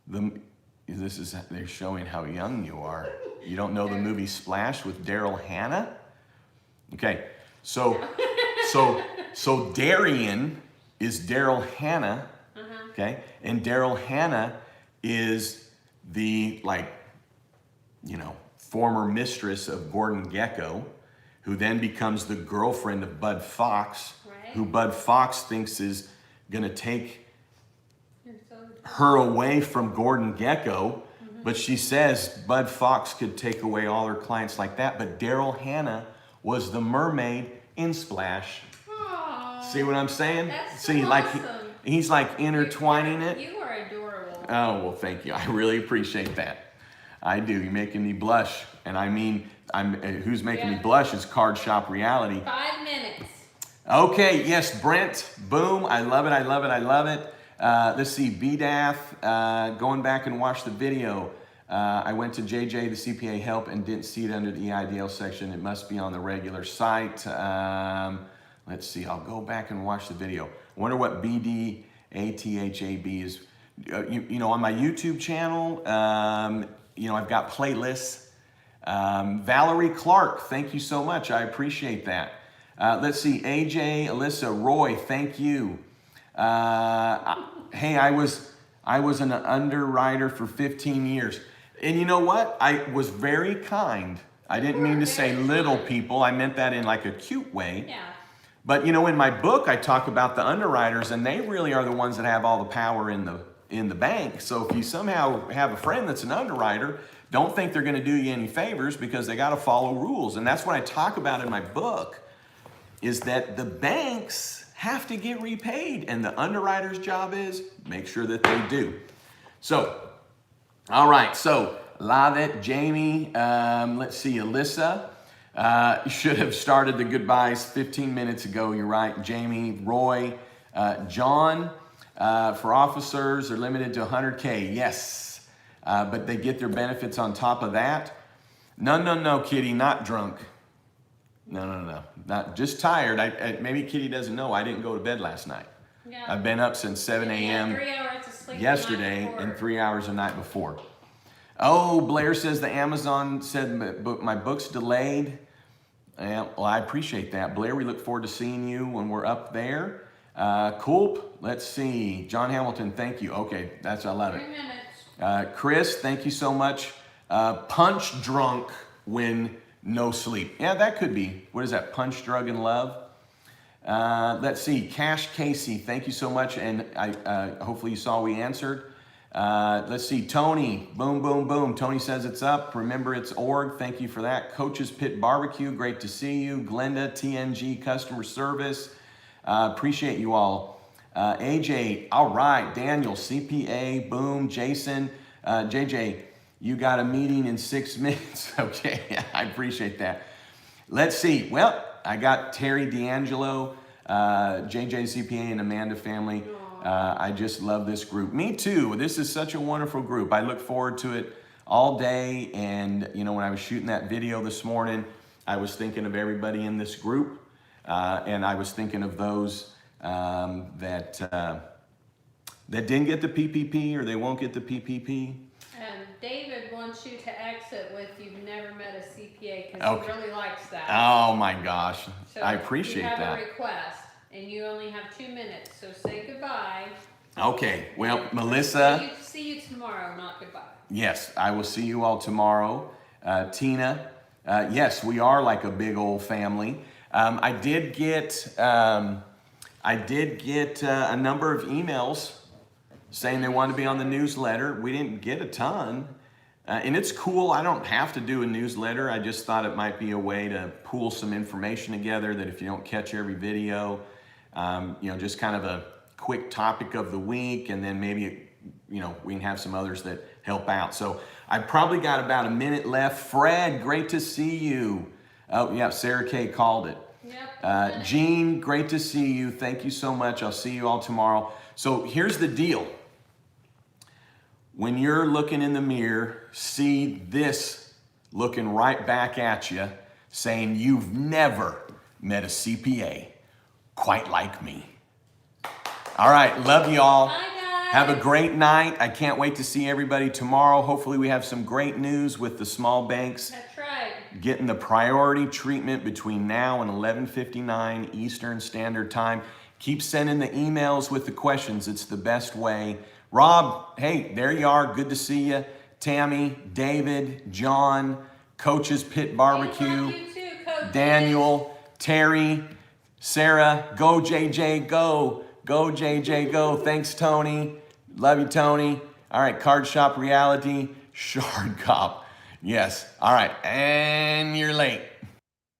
they're showing how young you are. You don't know the movie Splash with Daryl Hannah? Okay, so Darian is Daryl Hannah, okay, and Daryl Hannah is the former mistress of Gordon Gekko, who then becomes the girlfriend of Bud Fox, right, who Bud Fox thinks is going to take her away from Gordon Gekko. But she says Bud Fox could take away all her clients like that. But Daryl Hannah was the mermaid in Splash. Aww, see what I'm saying? That's see, so awesome. He's intertwining it. You are adorable. Oh, well, thank you. I really appreciate that. I do. You're making me blush. And I mean, who's making me blush is Card Shop Reality. 5 minutes. Okay, yes, Brent. Boom. I love it. I love it. I love it. Let's see, BDAF, going back and watch the video. I went to JJ, the CPA help, and didn't see it under the EIDL section. It must be on the regular site. Let's see, I'll go back and watch the video. I wonder what BDATHAB is. On my YouTube channel, I've got playlists. Valerie Clark, thank you so much. I appreciate that. Let's see, AJ, Alyssa, Roy, thank you. Hey, I was an underwriter for 15 years. And you know what? I was very kind. I didn't mean to say little people. I meant that in a cute way. Yeah. But in my book, I talk about the underwriters, and they really are the ones that have all the power in the bank. So if you somehow have a friend that's an underwriter, don't think they're going to do you any favors, because they got to follow rules. And that's what I talk about in my book, is that the banks have to get repaid, and the underwriter's job is make sure that they do. So, all right, so Lavette, Jamie, let's see, Alyssa, should have started the goodbyes 15 minutes ago. You're right, Jamie, Roy, John, for officers are limited to 100K. Yes, but they get their benefits on top of that. No, Kitty, not drunk. No, not just tired. Maybe Kitty doesn't know I didn't go to bed last night. Yeah. I've been up since 7 a.m. 3 hours of sleep yesterday the night and 3 hours the night before. Oh, Blair says the Amazon said my book's delayed. Well, I appreciate that. Blair, we look forward to seeing you when we're up there. Cool. Let's see. John Hamilton, thank you. Okay, I love it. 3 minutes. Chris, thank you so much. Punch drunk when no sleep. Yeah, that could be. What is that? Punch, drug, and love. Let's see. Cash Casey, thank you so much. And hopefully you saw we answered. Let's see. Tony, boom, boom, boom. Tony says it's up. Remember, it's org. Thank you for that. Coach's Pit Barbecue, great to see you. Glenda, TNG Customer Service. Appreciate you all. AJ, all right. Daniel, CPA, boom. Jason, JJ, you got a meeting in 6 minutes. Okay, I appreciate that. Let's see. Well, I got Terry D'Angelo, JJ CPA, and Amanda family. I just love this group. Me too. This is such a wonderful group. I look forward to it all day. And, you know, when I was shooting that video this morning, I was thinking of everybody in this group. And I was thinking of those that didn't get the PPP or they won't get the PPP. David wants you to exit with "You've never met a CPA" because he really likes that. Oh my gosh, So I appreciate that. You have a request, and you only have 2 minutes, so say goodbye. Okay, well, Melissa. See you tomorrow, not goodbye. Yes, I will see you all tomorrow. Tina, yes, we are like a big old family. I did get a number of emails saying they wanted to be on the newsletter. We didn't get a ton. And it's cool. I don't have to do a newsletter. I just thought it might be a way to pool some information together that if you don't catch every video, you know, just kind of a quick topic of the week, and then maybe, you know, we can have some others that help out. So I probably got about a minute left. Fred, great to see you. Oh yeah, Sarah Kay called it. Yep. Jean, great to see you. Thank you so much. I'll see you all tomorrow. So here's the deal. When you're looking in the mirror, see this looking right back at you, saying you've never met a CPA quite like me. All right, love you all. Bye, guys. Have a great night. I can't wait to see everybody tomorrow. Hopefully we have some great news with the small banks. That's right. Getting the priority treatment between now and 11:59 Eastern Standard Time. Keep sending the emails with the questions. It's the best way. Rob, hey, there you are. Good to see you. Tammy, David, John, Coach's Pit Barbecue, You too, Coach. Daniel, Terry, Sarah, go JJ, go. Go JJ, go. Thanks, Tony. Love you, Tony. All right, Card Shop Reality, Shard Cop. Yes. All right, and you're late.